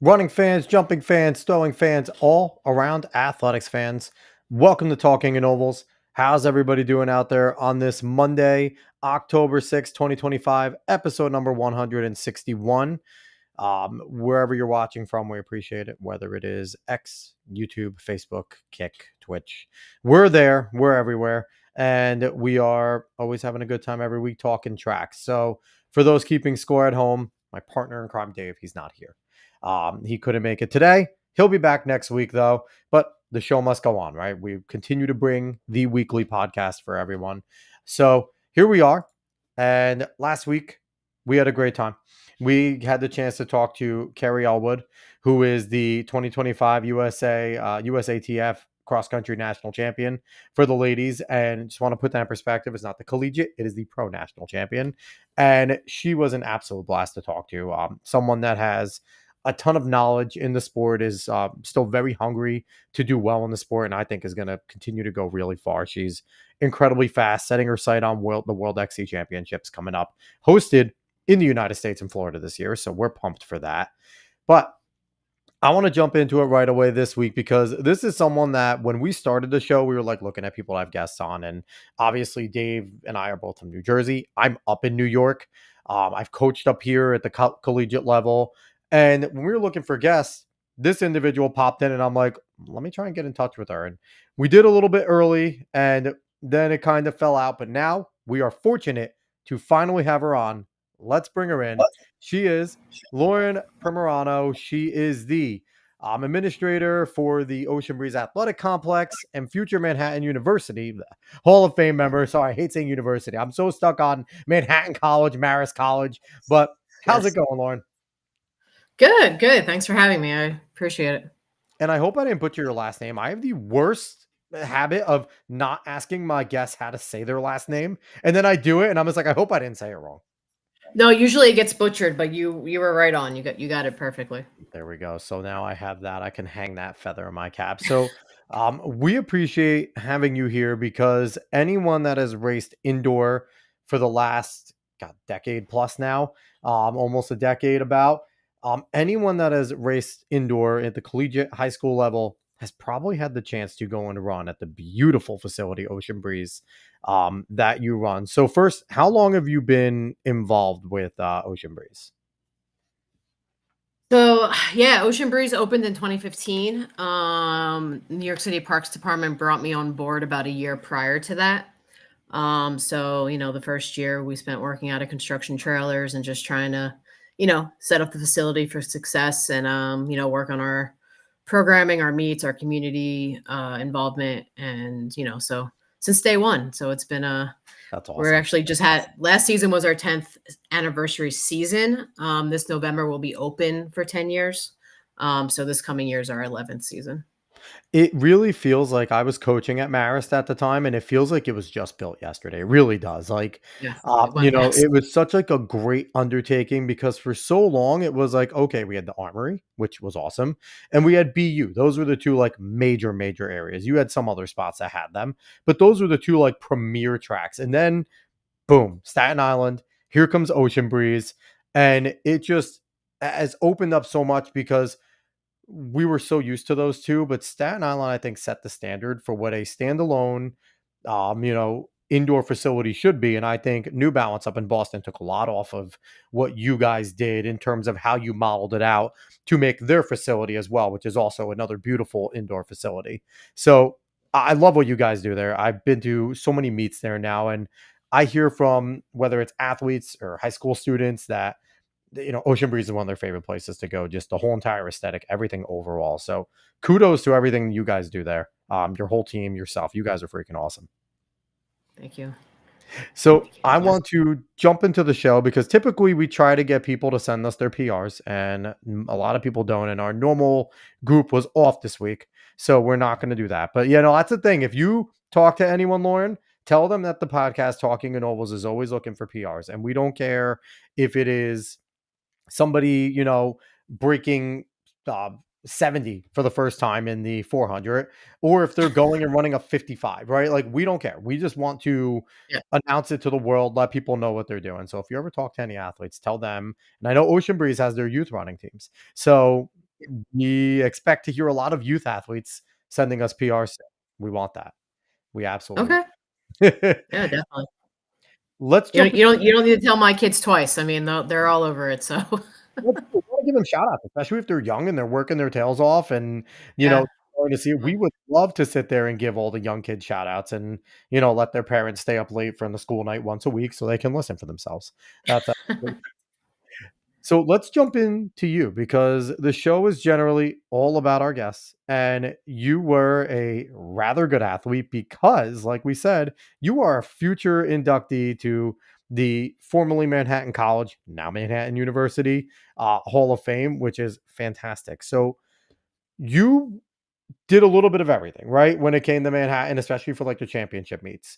Running fans, jumping fans, throwing fans, all around athletics fans. Welcome to Talking in Ovals. How's everybody doing out there on this Monday, October 6th, 2025, episode number 161? Wherever you're watching from, we appreciate it, whether it is X, YouTube, Facebook, Kick, Twitch. We're there, we're everywhere, and we are always having a good time every week talking tracks. So, for those keeping score at home, my partner in crime, Dave, he's not here. He couldn't make it today. He'll be back next week, though. But the show must go on, right? We continue to bring the weekly podcast for everyone. So here we are. And last week, we had a great time. We had the chance to talk to Carrie Elwood, who is the 2025 USATF cross country national champion for the ladies. And just want to put that in perspective. It's not the collegiate, it is the pro national champion. And she was an absolute blast to talk to. Someone that has a ton of knowledge in the sport, is still very hungry to do well in the sport, and I think is going to continue to go really far. She's incredibly fast, setting her sight on the World XC Championships coming up, hosted in the United States and Florida this year. So we're pumped for that. But I want to jump into it right away this week because this is someone that when we started the show, we were like looking at people to have guests on. And obviously, Dave and I are both from New Jersey. I'm up in New York. I've coached up here at the collegiate level. And when we were looking for guests, this individual popped in and I'm like, let me try and get in touch with her. And we did a little bit early and then it kind of fell out. But now we are fortunate to finally have her on. Let's bring her in. She is Lauren Primerano. She is the administrator for the Ocean Breeze Athletic Complex and future Manhattan University Hall of Fame member. Sorry, I hate saying university. I'm so stuck on Manhattan College, Marist College. But how's it Yes. going, Lauren? Good, good. Thanks for having me. I appreciate it. And I hope I didn't butcher your last name. I have the worst habit of not asking my guests how to say their last name. And then I do it and I'm just like, I hope I didn't say it wrong. No, usually it gets butchered, but you were right on. You got it perfectly. There we go. So now I have that. I can hang that feather in my cap. So we appreciate having you here because anyone that has raced indoor for the last decade plus now, almost a decade about, anyone that has raced indoor at the collegiate high school level has probably had the chance to go and run at the beautiful facility Ocean Breeze that you run. So first, how long have you been involved with Ocean Breeze? So yeah, Ocean Breeze opened in 2015. New York City Parks Department brought me on board about a year prior to that. So the first year we spent working out of construction trailers and just trying to, set up the facility for success and work on our programming, our meets, our community involvement, and so since day one. So it's been That's we're awesome. actually just had last season was our 10th anniversary season. This November will be open for 10 years. So this coming year is our 11th season. It really feels like I was coaching at Marist at the time, and it feels like it was just built yesterday. It really does. Like, Yeah, it went fast. it was such like a great undertaking because for so long it was like, okay, we had the Armory, which was awesome, and we had BU. Those were the two like major areas. You had some other spots that had them, but those were the two like premier tracks. And then boom, Staten Island. Here comes Ocean Breeze, and it just has opened up so much because we were so used to those two, but Staten Island, I think, set the standard for what a standalone, indoor facility should be. And I think New Balance up in Boston took a lot off of what you guys did in terms of how you modeled it out to make their facility as well, which is also another beautiful indoor facility. So I love what you guys do there. I've been to so many meets there now, and I hear from whether it's athletes or high school students that Ocean Breeze is one of their favorite places to go. Just the whole entire aesthetic, everything overall. So kudos to everything you guys do there. Your whole team, yourself, you guys are freaking awesome. Thank you. So Thank you. I Yeah. want to jump into the show because typically we try to get people to send us their PRs, and a lot of people don't. And our normal group was off this week, so we're not going to do that. But that's the thing. If you talk to anyone, Lauren, tell them that the podcast Talking in Ovals is always looking for PRs, and we don't care if it is somebody, breaking uh, 70 for the first time in the 400, or if they're going and running a 55, right? Like, we don't care. We just want to Yeah. announce it to the world, let people know what they're doing. So if you ever talk to any athletes, tell them. And I know Ocean Breeze has their youth running teams. So We expect to hear a lot of youth athletes sending us PR soon. We want that. We absolutely Okay. want. Yeah, definitely. Let's You jump don't you don't you don't need to tell my kids twice. I mean, they're all over it, so Well, we wanna give them shout outs, especially if they're young and they're working their tails off and, yeah. starting to see we would love to sit there and give all the young kids shout outs and, let their parents stay up late from the school night once a week so they can listen for themselves. That's absolutely so let's jump into you because the show is generally all about our guests. And you were a rather good athlete because, like we said, you are a future inductee to the formerly Manhattan College, now Manhattan University Hall of Fame, which is fantastic. So you did a little bit of everything, right? When it came to Manhattan, especially for like the championship meets.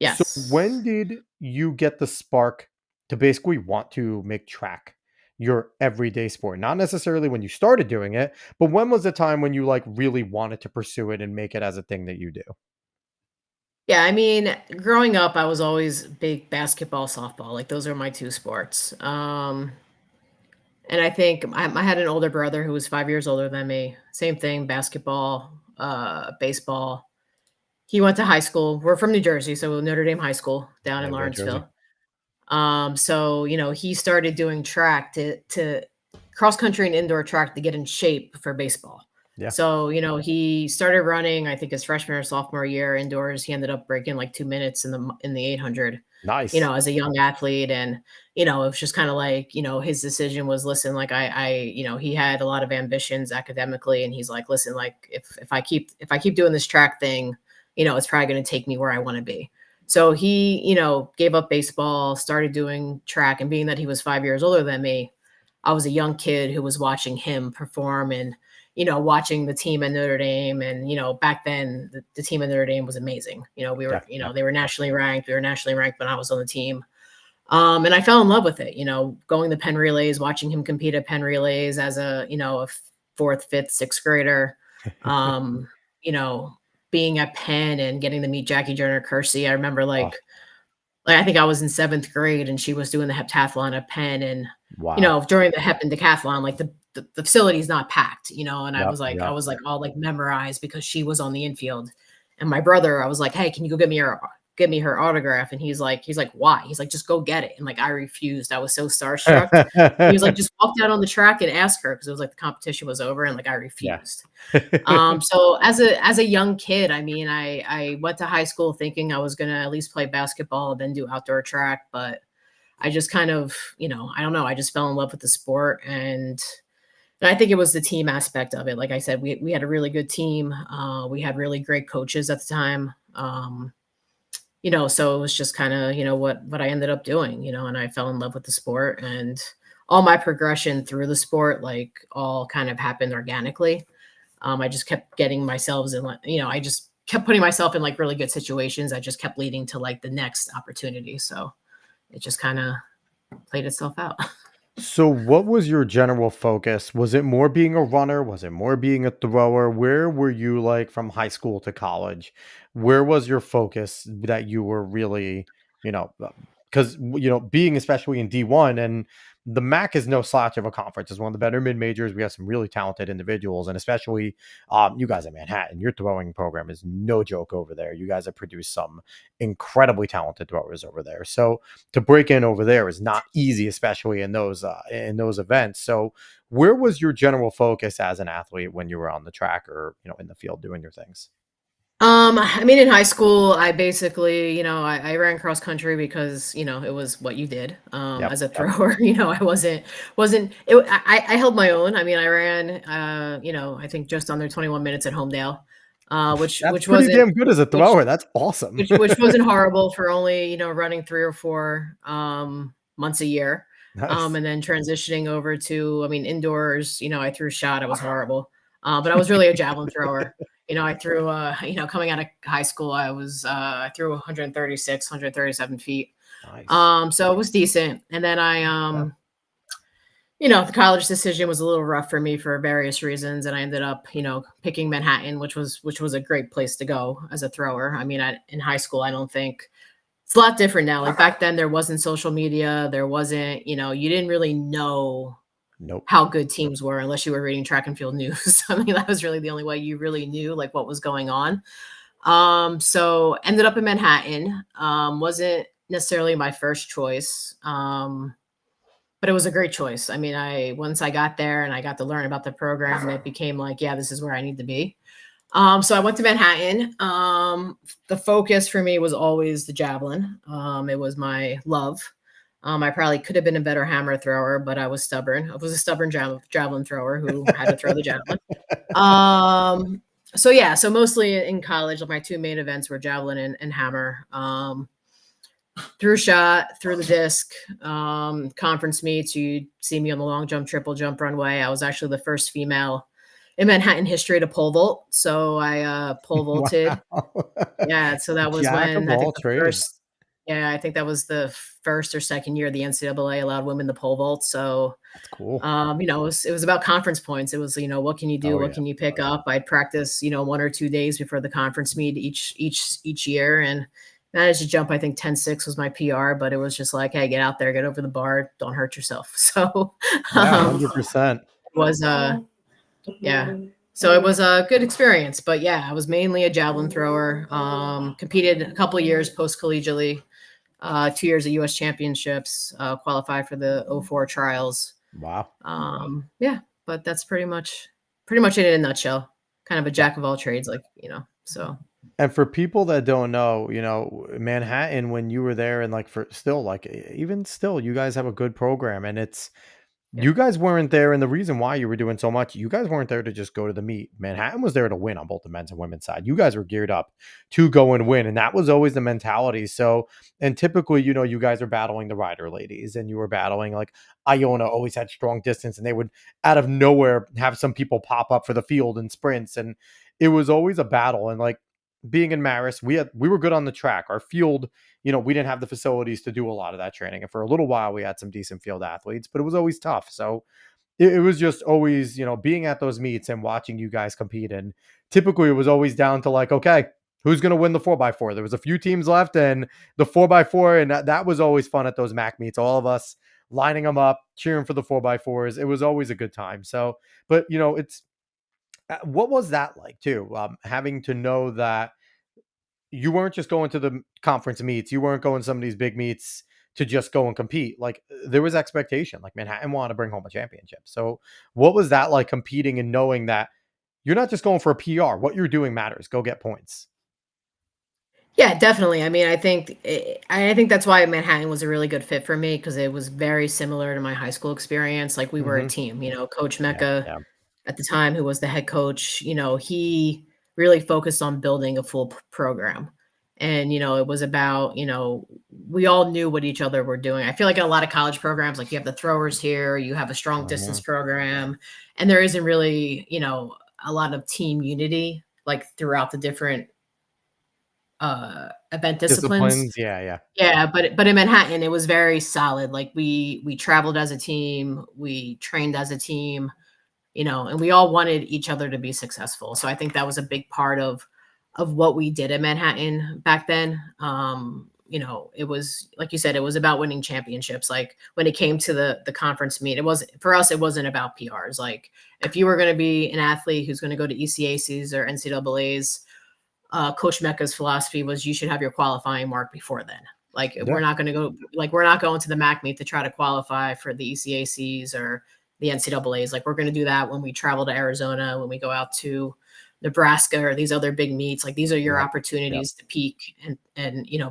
So when Yes. did you get the spark to basically want to make track your everyday sport? Not necessarily when you started doing it, but when was the time when you like really wanted to pursue it and make it as a thing that you do? Yeah, I mean, growing up, I was always big basketball, softball, like, those are my 2 sports, and I think I had an older brother who was 5 years older than me. Same thing, basketball, baseball. He went to high school. We're from New Jersey, so Notre Dame High School down in Yeah, go Jersey. Lawrenceville. So, he started doing track to cross country and indoor track to get in shape for baseball. Yeah. So, he started running, I think his freshman or sophomore year indoors. He ended up breaking like 2 minutes in the 800, Nice. as a young athlete. And, it was just kind of like, his decision was, listen, like he had a lot of ambitions academically. And he's like, listen, like if I keep doing this track thing, it's probably going to take me where I want to be. So he, gave up baseball, started doing track, and being that he was 5 years older than me, I was a young kid who was watching him perform and, watching the team at Notre Dame. And, back then the team at Notre Dame was amazing. We Yeah. were, Yeah. they were nationally ranked. We were nationally ranked when I was on the team. And I fell in love with it, going to Penn relays, watching him compete at Penn relays as a fourth, fifth, sixth grader. Um, you know, being at Penn and getting to meet Jackie Joyner Kersey. I remember Oh, like I think I was in seventh grade and she was doing the heptathlon at Penn. And, wow. during the hep and decathlon, like the facility is not packed, and Yep. I Yep. was like all like memorized because she was on the infield. And my brother, I was like, hey, can you go get me her autograph? And he's like, why? He's like, just go get it. And like I refused. I was so starstruck. He was like, just walk out on the track and ask her because it was like the competition was over and like I Yeah. refused. So as a young kid, I mean, I went to high school thinking I was gonna at least play basketball and then do outdoor track, but I just kind of, I don't know, I just fell in love with the sport. And I think it was the team aspect of it. Like I said, we had a really good team. We had really great coaches at the time. So it was just kind of, what I ended up doing, and I fell in love with the sport. And all my progression through the sport, like all kind of happened organically. I just kept getting myself in, like, I just kept putting myself in like really good situations. I just kept leading to like the next opportunity. So it just kind of played itself out. So, what was your general focus? Was it more being a runner? Was it more being a thrower? Where were you like from high school to college? Where was your focus that you were really, because, being especially in D1 and the MAC is no slouch of a conference. It's one of the better mid majors. We have some really talented individuals, and especially you guys at Manhattan, your throwing program is no joke over there. You guys have produced some incredibly talented throwers over there. So, to break in over there is not easy, especially in those events. So, where was your general focus as an athlete when you were on the track or in the field doing your things? I mean, in high school, I basically, I ran cross country because, it was what you did, Yep, as a yep. thrower. I wasn't, it, I held my own. I mean, I ran, I think just under 21 minutes at Homedale, That's which pretty wasn't, damn good as a which, thrower. That's awesome. which wasn't horrible for only, running 3 or 4, months a year. Nice. And then transitioning over to, I mean, indoors, I threw shot. I was horrible. But I was really a javelin thrower. I threw, coming out of high school, I threw 136, 137 feet. Nice. So it was decent. And then Yeah. the college decision was a little rough for me for various reasons. And I ended up, picking Manhattan, which was a great place to go as a thrower. I mean, in high school, I don't think it's a lot different now. Like back then, there wasn't social media. There wasn't, you didn't really know. Nope. how good teams were unless you were reading track and field news. I mean, that was really the only way you really knew like what was going on. So ended up in Manhattan. Wasn't necessarily my first choice. But it was a great choice. I mean, I once I got there and I got to learn about the program, it became like, yeah, this is where I need to be. So I went to Manhattan. The focus for me was always the javelin. It was my love. I probably could have been a better hammer thrower, but I was stubborn. I was a stubborn javelin thrower who had to throw the javelin. So yeah, so mostly in college, my two main events were javelin and hammer. Through shot, through the disc, conference meets. You see me on the long jump, triple jump runway. I was actually the first female in Manhattan history to pole vault. So I pole vaulted. Wow. Yeah, so that was Jack of when I all think the trades. first. Yeah, I think that was the first or second year the NCAA allowed women to pole vault. So That's cool. it was about conference points. It was, what can you do? Oh, What yeah. can you pick up? I'd practice, 1 or 2 days before the conference meet each year, and managed to jump. I think 10.6 was my PR, but it was just like, hey, get out there, get over the bar, don't hurt yourself. So Yeah, um, 100%. it was yeah. So it was a good experience, but yeah, I was mainly a javelin thrower. Competed a couple of years post collegiately, 2 years of U.S. championships, qualified for the '04 trials. Wow. Yeah, but that's pretty much it in a nutshell. Kind of a Yeah. jack of all trades, so. And for people that don't know, Manhattan, when you were there and like for still, like even still, you guys have a good program and it's, Yeah. you guys weren't there. And the reason why you were doing so much, you guys weren't there to just go to the meet. Manhattan was there to win on both the men's and women's side. You guys were geared up to go and win. And that was always the mentality. So, and typically, you guys are battling the rider ladies and you were battling like Iona always had strong distance and they would out of nowhere have some people pop up for the field and sprints. And it was always a battle. And like, being in Maris, we were good on the track. Our field, we didn't have the facilities to do a lot of that training. And for a little while, we had some decent field athletes, but it was always tough. So it was just always, being at those meets and watching you guys compete. And typically it was always down to like, okay, who's going to win the 4x4? There was a few teams left and the 4x4. And that was always fun at those MAC meets. All of us lining them up, cheering for the 4x4s. It was always a good time. So, but, it's, what was that like too? Having to know that you weren't just going to the conference meets. You weren't going to some of these big meets to just go and compete. Like there was expectation. Like Manhattan wanted to bring home a championship. So what was that like competing and knowing that you're not just going for a PR? What you're doing matters. Go get points. Yeah, definitely. I mean, I think that's why Manhattan was a really good fit for me because it was very similar to my high school experience. Like we were a Hmm. team. Coach Yeah. Mecca Yeah. at the time, who was the head coach, he really focused on building a full program. And, it was about, we all knew what each other were doing. I feel like in a lot of college programs, like you have the throwers here, you have a strong distance Mhm. program, and there isn't really, a lot of team unity like throughout the different event disciplines. Disciplines. Yeah. Yeah. Yeah, but in Manhattan, it was very solid. Like we traveled as a team, we trained as a team, and we all wanted each other to be successful. So I think that was a big part of what we did in Manhattan back then. It was like you said, it was about winning championships. Like when it came to the conference meet, it was for us, it wasn't about PRs. Like if you were going to be an athlete who's going to go to ECACs or NCAAs, Coach Mecca's philosophy was you should have your qualifying mark before then. Like Yeah. we're not going to the MAC meet to try to qualify for the ECACs or the NCAAs. Like we're going to do that when we travel to Arizona, when we go out to Nebraska or these other big meets. Like these are your Yep. Yep. opportunities to peak and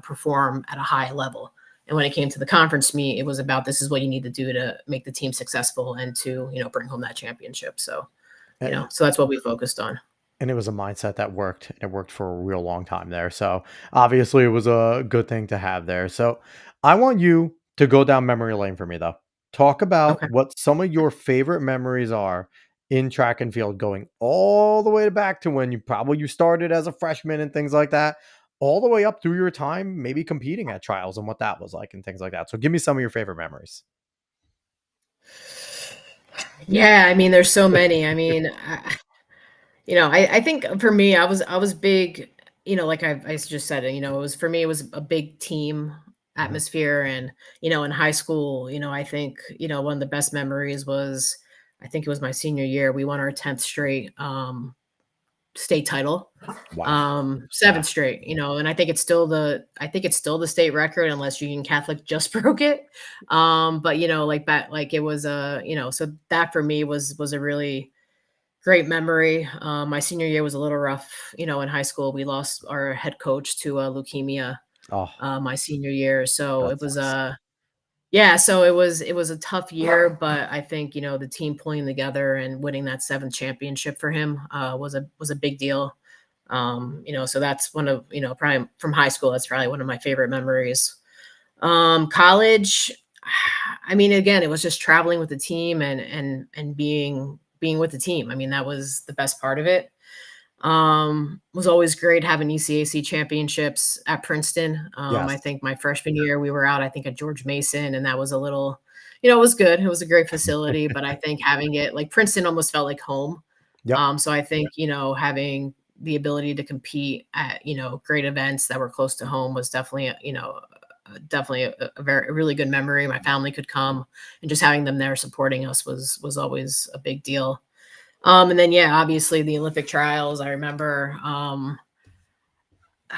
perform at a high level. And when it came to the conference meet, it was about this is what you need to do to make the team successful and to bring home that championship. So And so that's what we focused on. And it was a mindset that worked. It worked for a real long time there. So obviously it was a good thing to have there. So I want you to go down memory lane for me though. Talk about Okay. what some of your favorite memories are in track and field, going all the way back to when you started as a freshman and things like that, all the way up through your time, maybe competing at trials and what that was like and things like that. So give me some of your favorite memories. Yeah, I mean, there's so many. I mean, I think for me, I was big. Like I just said, it was for me, it was a big team. Mhm. atmosphere. And, in high school, I think, one of the best memories was, I think it was my senior year. We won our 10th straight state title, Wow. Yeah. 7th straight, and I think it's still the state record unless Union Catholic just broke it. But like that, like it was so that for me was a really great memory. My senior year was a little rough, in high school. We lost our head coach to leukemia Oh, my senior year. So that it was sucks. yeah, so it was a tough year, but I think, the team pulling together and winning that 7th championship for him was a big deal. So that's one of, probably from high school, that's probably one of my favorite memories. College, I mean, again, it was just traveling with the team and being with the team. I mean, that was the best part of it. Was always great having ECAC championships at Princeton. I Yes. think my freshman year we were out, I think at George Mason, and that was a little, it was good. It was a great facility, but I think having it like Princeton almost felt like home. Yep. So I think, having the ability to compete at, great events that were close to home was definitely, definitely a really good memory. My family could come, and just having them there supporting us was always a big deal. And then, yeah, obviously the Olympic trials. I remember, I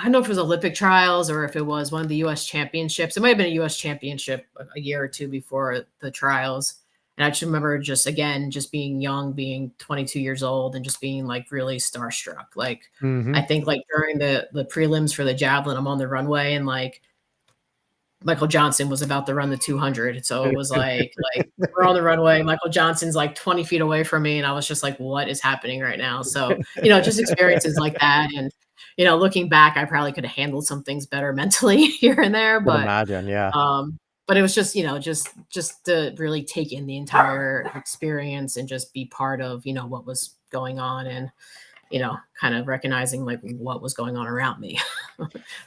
don't know if it was Olympic trials or if it was one of the US championships. It might have been a US championship a year or two before the trials. And I just remember just again, just being young, being 22 years old and just being like really starstruck. Like I Mhm. think like during the prelims for the javelin, I'm on the runway and like Michael Johnson was about to run the 200. So it was like we're on the runway. Michael Johnson's like 20 feet away from me, and I was just like, "What is happening right now?" So just experiences like that, and looking back, I probably could have handled some things better mentally here and there, Would imagine, yeah. but it was just just to really take in the entire experience and just be part of what was going on, and kind of recognizing like what was going on around me.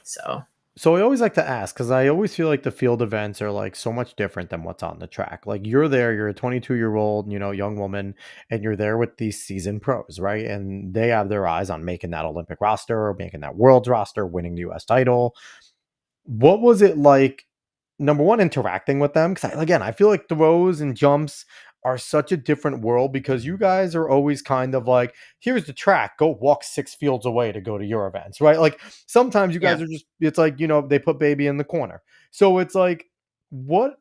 So So I always like to ask because I always feel like the field events are like so much different than what's on the track. Like you're there, you're a 22-year-old, young woman, and you're there with these seasoned pros, right? And they have their eyes on making that Olympic roster or making that world's roster, winning the US title. What was it like, number one, interacting with them? Because again, I feel like throws and jumps are such a different world because you guys are always kind of like, here's the track, go walk 6 fields away to go to your events, right? Like sometimes you yeah. guys are just, it's like, they put baby in the corner. So it's like, what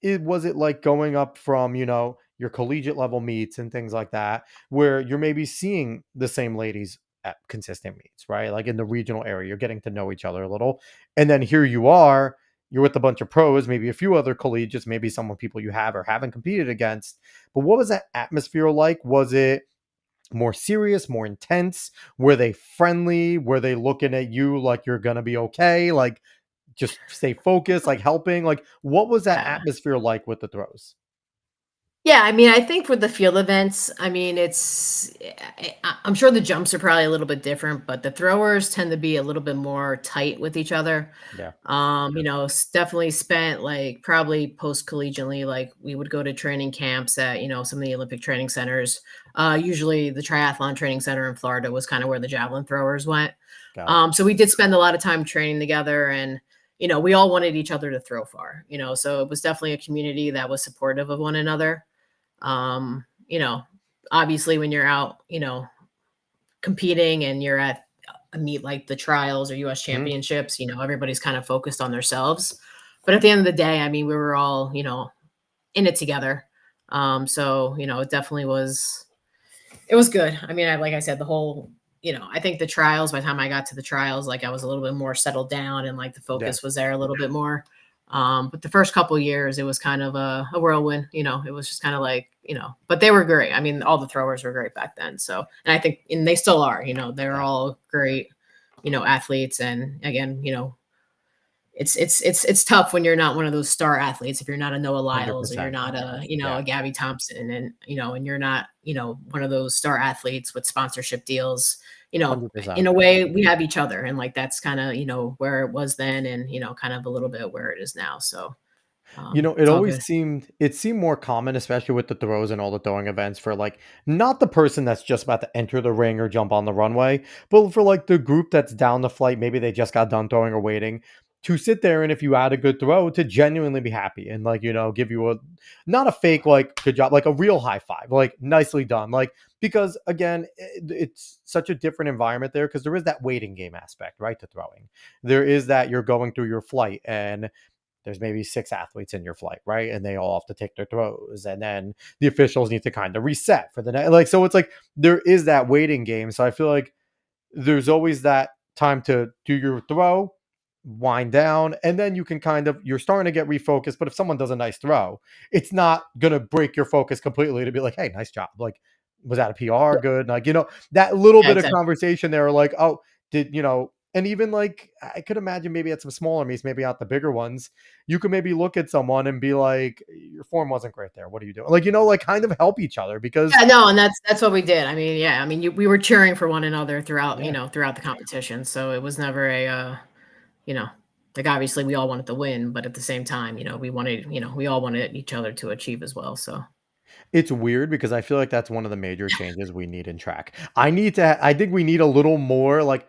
was it like going up from, your collegiate level meets and things like that, where you're maybe seeing the same ladies at consistent meets, right? Like in the regional area, you're getting to know each other a little. And then here you are, you're with a bunch of pros, maybe a few other collegiates, maybe some of people you have or haven't competed against. But what was that atmosphere like? Was it more serious, more intense? Were they friendly? Were they looking at you like you're going to be okay? Like, just stay focused, like helping? Like, what was that Yeah. atmosphere like with the throws? Yeah, I mean, I think for the field events, I mean, I'm sure the jumps are probably a little bit different, but the throwers tend to be a little bit more tight with each other. Yeah. Definitely spent like probably post collegiately, like we would go to training camps at, some of the Olympic training centers. Usually the triathlon training center in Florida was kind of where the javelin throwers went. Got it. So we did spend a lot of time training together, and we all wanted each other to throw far, so it was definitely a community that was supportive of one another. um, you know, Obviously when you're out, competing and you're at a meet like the trials or US Mhm. championships, everybody's kind of focused on themselves. But at the end of the day, I mean, we were all, in it together. So, it definitely it was good. I mean, like I said, the whole, I think the trials, by the time I got to the trials, like I was a little bit more settled down and like the Yeah. focus was there a little bit more. But the first couple years, it was kind of a whirlwind, it was just kind of like, but they were great. I mean, all the throwers were great back then. So, and I think, and they still are, they're Yeah. all great, athletes. And again, it's tough when you're not one of those star athletes. If you're not a Noah Lyles or you're 100%. not a Yeah. a Gabby Thompson, and and you're not one of those star athletes with sponsorship deals. In 100%. a way, we have each other, and like that's kind of where it was then, and kind of a little bit where it is now. So It it's all always good. seemed more common, especially with the throws and all the throwing events, for like not the person that's just about to enter the ring or jump on the runway, but for like the group that's down the flight, maybe they just got done throwing or waiting, to sit there and if you had a good throw to genuinely be happy and like, give you a not a fake like good job, like a real high five, like nicely done. Like because again, it's such a different environment there because there is that waiting game aspect, right? To throwing. There is that you're going through your flight and there's maybe 6 athletes in your flight, right? And they all have to take their throws. And then the officials need to kind of reset for the night. Like, so it's like there is that waiting game. So I feel like there's always that time to do your throw, wind down, and then you can you're starting to get refocused. But if someone does a nice throw, it's not gonna break your focus completely to be like, hey, nice job. Like, was that a PR? Good. Like, that little Yeah, bit of exactly. conversation there, like, oh, and even like I could imagine maybe at some smaller meets, maybe not the bigger ones, you could maybe look at someone and be like, your form wasn't great there. What are you doing? Like, like kind of help each other because Yeah, no, and that's what we did. I mean, yeah, I mean, we were cheering for one another throughout, yeah. throughout the competition. So it was never a, you know, like obviously we all wanted to win, but at the same time, we wanted, we all wanted each other to achieve as well. So It's weird because I feel like that's one of the major changes we need in track. I think we need a little more like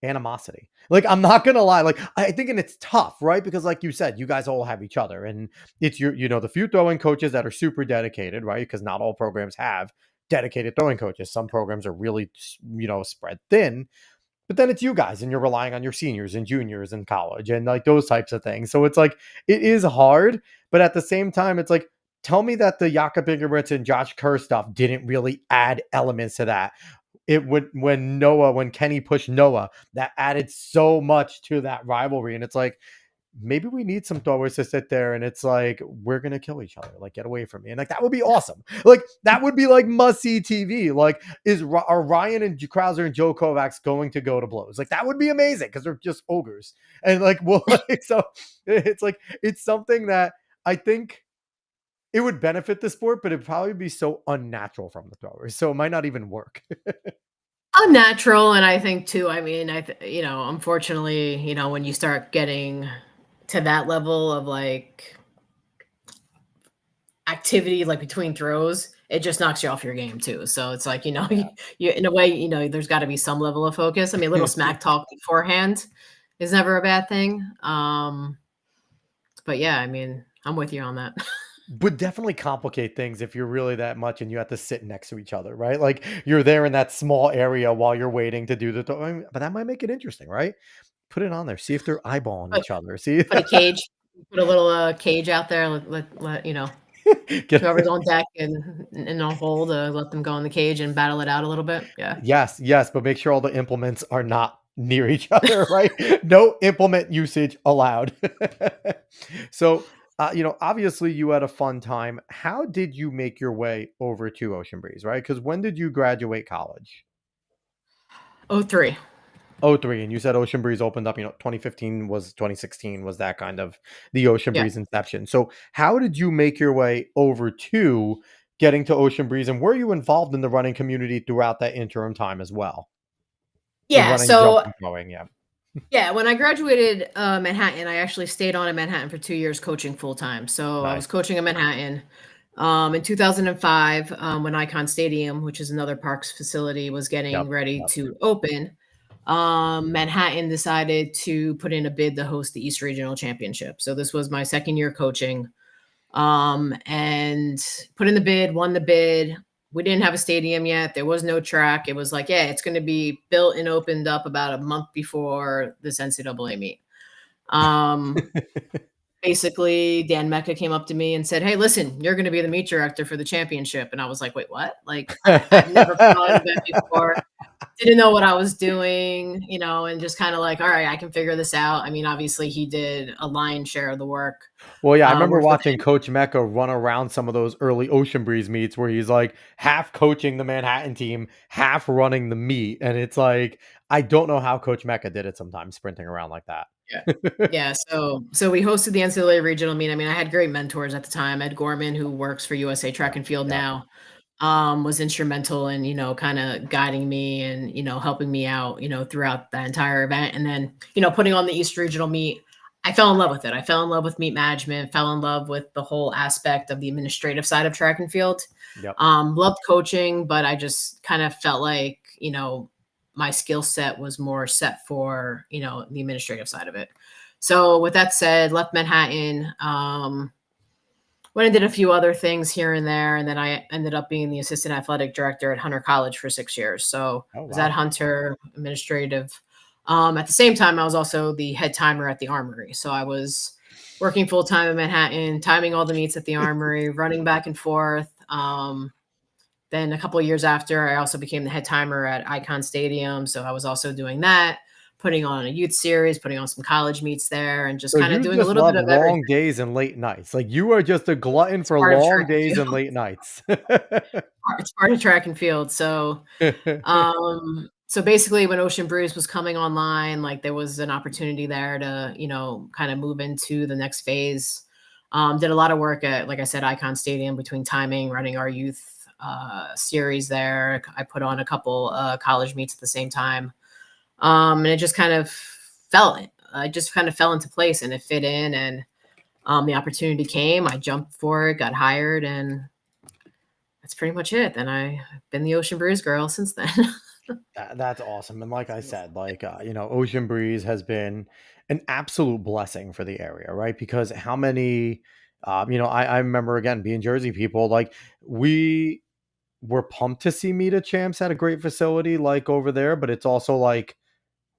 animosity. Like I'm not gonna lie, like I think and it's tough, right? Because like you said, you guys all have each other and it's the few throwing coaches that are super dedicated, right? Because not all programs have dedicated throwing coaches. Some programs are really, spread thin. But then it's you guys and you're relying on your seniors and juniors in college and like those types of things. So it's like it is hard, but at the same time, it's like tell me that the Jakob Ingebrigtsen and Josh Kerr stuff didn't really add elements to that. It would when Kenny pushed Noah, that added so much to that rivalry. And it's like maybe we need some throwers to sit there and it's like we're gonna kill each other, like get away from me, and like that would be awesome. Like that would be like must see TV. Like are Ryan and Krauser and Joe Kovacs going to go to blows? Like that would be amazing because they're just ogres and like well like, so it's like it's something that I think it would benefit the sport, but it'd probably be so unnatural from the throwers, so it might not even work. unnatural, and I think too. I mean, unfortunately, when you start getting to that level of like activity, like between throws, it just knocks you off your game too. So it's like, you in a way, there's got to be some level of focus. I mean, a little smack talk beforehand is never a bad thing. But yeah, I mean, I'm with you on that. Would definitely complicate things if you're really that much and you have to sit next to each other, right? Like you're there in that small area while you're waiting to do but that might make it interesting, right? Put it on there. See if they're eyeballing Put each other. See, put a cage, put a little cage out there. Let get whoever's on deck and on hold, let them go in the cage and battle it out a little bit. Yeah. yes, yes, but make sure all the implements are not near each other, right? No implement usage allowed. So, obviously you had a fun time. How did you make your way over to Ocean Breeze, right? Because when did you graduate college? Oh, 03. Oh, 03, and you said Ocean Breeze opened up, 2015 was 2016 was that kind of the Ocean Yeah. Breeze inception. So, how did you make your way over to getting to Ocean Breeze, and were you involved in the running community throughout that interim time as well? The Yeah. running, So jumping, throwing, yeah. yeah, when I graduated Manhattan, I actually stayed on in Manhattan for 2 years coaching full time. So I was Nice. coaching in Manhattan. In 2005, when Icon Stadium, which is another parks facility, was Yep, getting ready yep, to open, Manhattan decided to put in a bid to host the East Regional Championship. So this was my second year coaching, and put in the bid, won the bid. We didn't have a stadium yet. There was no track. It was like, yeah, it's going to be built and opened up about a month before this NCAA meet. Um, Basically, Dan Mecca came up to me and said, "Hey, listen, you're going to be the meet director for the championship." And I was like, "Wait, what?" Like, I've never been on an event before, didn't know what I was doing, and just kind of like, all right, I can figure this out. I mean, obviously, he did a lion's share of the work. Well, yeah, I remember Worked with watching Coach Mecca run around some of those early Ocean Breeze meets where he's like half coaching the Manhattan team, half running the meet, and it's like I don't know how Coach Mecca did it sometimes sprinting around like that. Yeah. Yeah, so we hosted the NCAA regional meet. I mean, I had great mentors at the time. Ed Gorman, who works for USA Track Yeah, and Field yeah, now, was instrumental in, kinda guiding me and, helping me out, throughout the entire event. And then, putting on the East Regional meet, I fell in love with it. I fell in love with meet management, fell in love with the whole aspect of the administrative side of track and field. yep. Loved coaching, but I just kind of felt like, my skill set was more set for, the administrative side of it. So with that said, left Manhattan, went and did a few other things here and there, and then I ended up being the assistant athletic director at Hunter College for 6 years. So Oh, I was at wow. Hunter administrative. At the same time, I was also the head timer at the Armory. So I was working full time in Manhattan, timing all the meets at the Armory, running back and forth. Then a couple of years after, I also became the head timer at Icon Stadium. So I was also doing that, putting on a youth series, putting on some college meets there, and just So kind of you doing a just little bit love of everything. long days and late nights. Like, you are just a glutton It's for part of track long and days and field. late nights. It's part of track and field. So basically when Ocean Breeze was coming online, like there was an opportunity there to, kind of move into the next phase. Did a lot of work at, like I said, Icon Stadium between timing, running our youth series there. I put on a couple college meets at the same time. And it just kind of I just kind of fell into place and it fit in and the opportunity came. I jumped for it, got hired, and that's pretty much it. Then I've been the Ocean Breeze girl since then. That's awesome, and like I said, like, Ocean Breeze has been an absolute blessing for the area, right? Because how many, I remember, again, being Jersey people, like, we were pumped to see Meet Champs at a great facility like over there, but it's also like,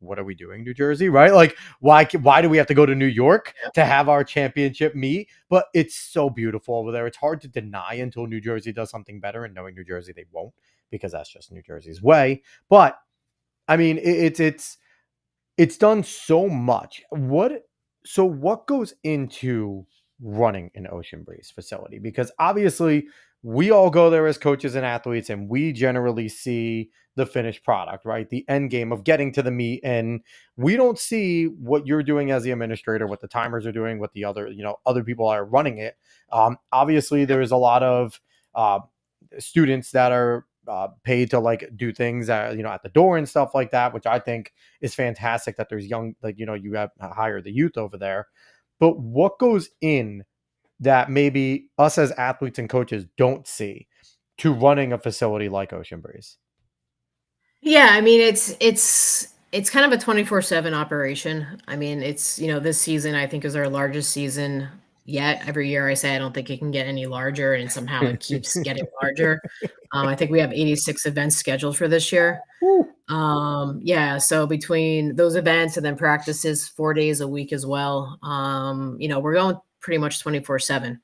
what are we doing, New Jersey, right? Like, why do we have to go to New York to have our championship meet? But it's so beautiful over there. It's hard to deny until New Jersey does something better, and knowing New Jersey, they won't, because that's just New Jersey's way. But I mean, it's done so much. What goes into running an Ocean Breeze facility? Because obviously we all go there as coaches and athletes, and we generally see the finished product, right? The end game of getting to the meet, and we don't see what you're doing as the administrator, what the timers are doing, what the other people are running it. Obviously, Yep. there's a lot of uh, students that are paid to like do things at the door and stuff like that, which I think is fantastic, that there's young, like, you have hire the youth over there. But what goes in that maybe us as athletes and coaches don't see to running a facility like Ocean Breeze? Yeah, I mean, it's kind of a 24/7 operation. I mean, this season I think is our largest season yet. Every year I say I don't think it can get any larger, and somehow it keeps getting larger. I think we have 86 events scheduled for this year. Woo. Yeah, so between those events and then practices 4 days a week as well, we're going pretty much 24/7.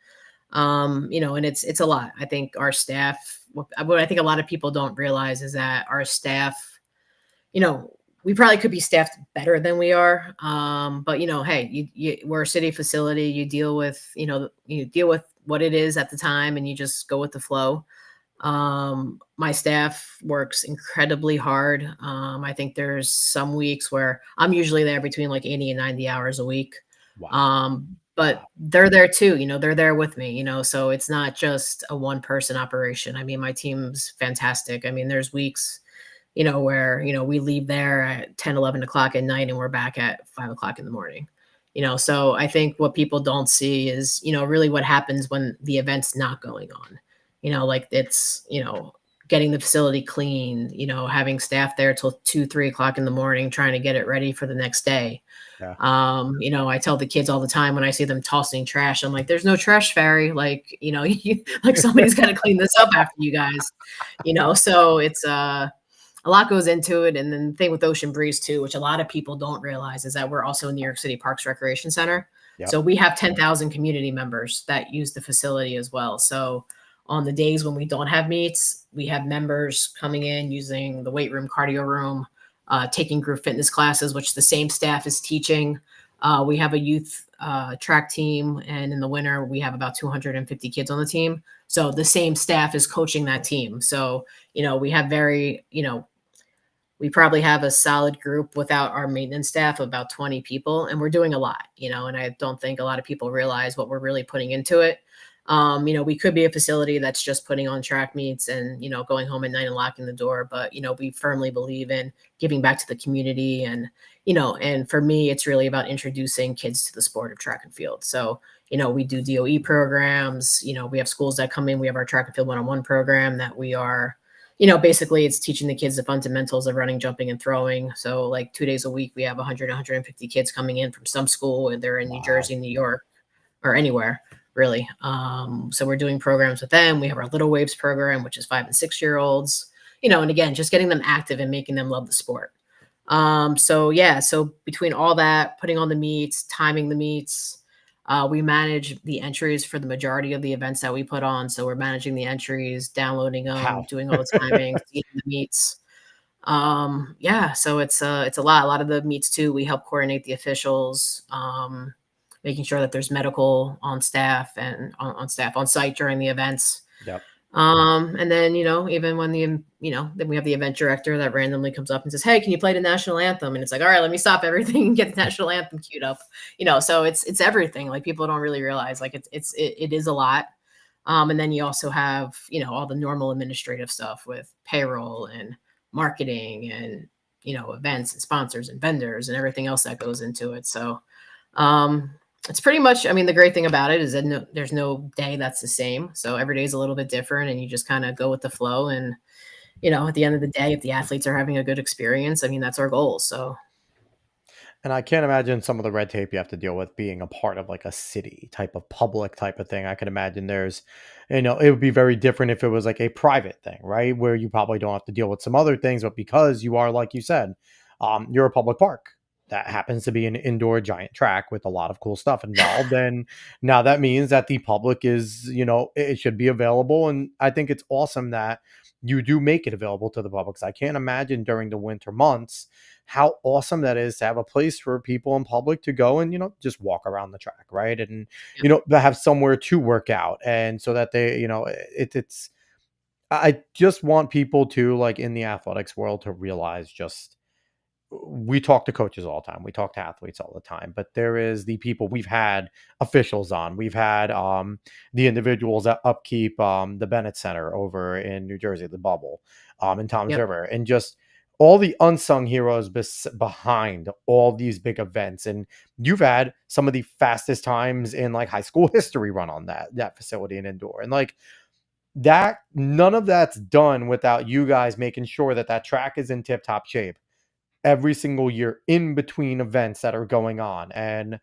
And it's a lot. I think our staff, what I think a lot of people don't realize is that our staff, you know, we probably could be staffed better than we are. But hey, we're a city facility. You deal with what it is at the time, and you just go with the flow. My staff works incredibly hard. I think there's some weeks where I'm usually there between like 80 and 90 hours a week. Wow. But Wow. they're there too, they're there with me, so it's not just a one person operation. I mean, my team's fantastic. I mean, there's weeks, where, we leave there at 10, 11 o'clock at night and we're back at 5 o'clock in the morning. So I think what people don't see is, really what happens when the event's not going on. Like it's, getting the facility clean, having staff there till 2, 3 o'clock in the morning trying to get it ready for the next day. Yeah. I tell the kids all the time when I see them tossing trash, I'm like, there's no trash fairy. Like, like somebody's got to clean this up after you guys, so it's a lot goes into it. And then the thing with Ocean Breeze too, which a lot of people don't realize, is that we're also in New York City Parks Recreation Center. So Yep. we have 10,000 community members that use the facility as well. So on the days when we don't have meets, we have members coming in using the weight room, cardio room, taking group fitness classes, which the same staff is teaching. We have a youth track team, and in the winter, we have about 250 kids on the team. So the same staff is coaching that team. So, we have we probably have a solid group without our maintenance staff of about 20 people, and we're doing a lot, and I don't think a lot of people realize what we're really putting into it. We could be a facility that's just putting on track meets and, going home at night and locking the door, but, we firmly believe in giving back to the community. And, and for me, it's really about introducing kids to the sport of track and field. So, we do DOE programs, we have schools that come in, we have our track and field one-on-one program that we are basically it's teaching the kids the fundamentals of running, jumping, and throwing. So like 2 days a week, we have 100, 150 kids coming in from some school, and they're in New Wow. Jersey, New York, or anywhere really. So we're doing programs with them. We have our Little Waves program, which is 5 and 6 year olds, and again, just getting them active and making them love the sport. So yeah, so between all that, putting on the meets, timing the meets, we manage the entries for the majority of the events that we put on. So we're managing the entries, downloading them, Wow. doing all the timing, seeing the meets. Yeah, so it's a lot. A lot of the meets too. We help coordinate the officials, making sure that there's medical on staff and on staff on site during the events. Yep. And then, even when then we have the event director that randomly comes up and says, "Hey, can you play the national anthem?" And it's like, "All right, let me stop everything and get the national anthem queued up." So it's everything. Like people don't really realize like it is a lot. And then you also have, all the normal administrative stuff with payroll and marketing and, events and sponsors and vendors and everything else that goes into it. So um, it's pretty much, I mean, the great thing about it is that there's no day that's the same. So every day is a little bit different and you just kind of go with the flow. And, at the end of the day, if the athletes are having a good experience, I mean, that's our goal. So, And I can't imagine some of the red tape you have to deal with being a part of like a city type of public type of thing. I can imagine it would be very different if it was like a private thing, right? Where you probably don't have to deal with some other things, but because you are, like you said, you're a public park that happens to be an indoor giant track with a lot of cool stuff involved. And now that means that the public is, it should be available. And I think it's awesome that you do make it available to the public. 'Cause I can't imagine during the winter months how awesome that is to have a place for people in public to go and just walk around the track, right? And yeah. to have somewhere to work out, and so that they it's I just want people to, like, in the athletics world, to realize, just we talk to coaches all the time, we talk to athletes all the time, but there is the people we've had officials on, we've had the individuals that upkeep the Bennett Center over in New Jersey, the bubble, in Tom's Yep. River, and just all the unsung heroes behind all these big events. And you've had some of the fastest times in like high school history run on that facility and indoor, and like that, none of that's done without you guys making sure that that track is in tip top shape every single year in between events that are going on, and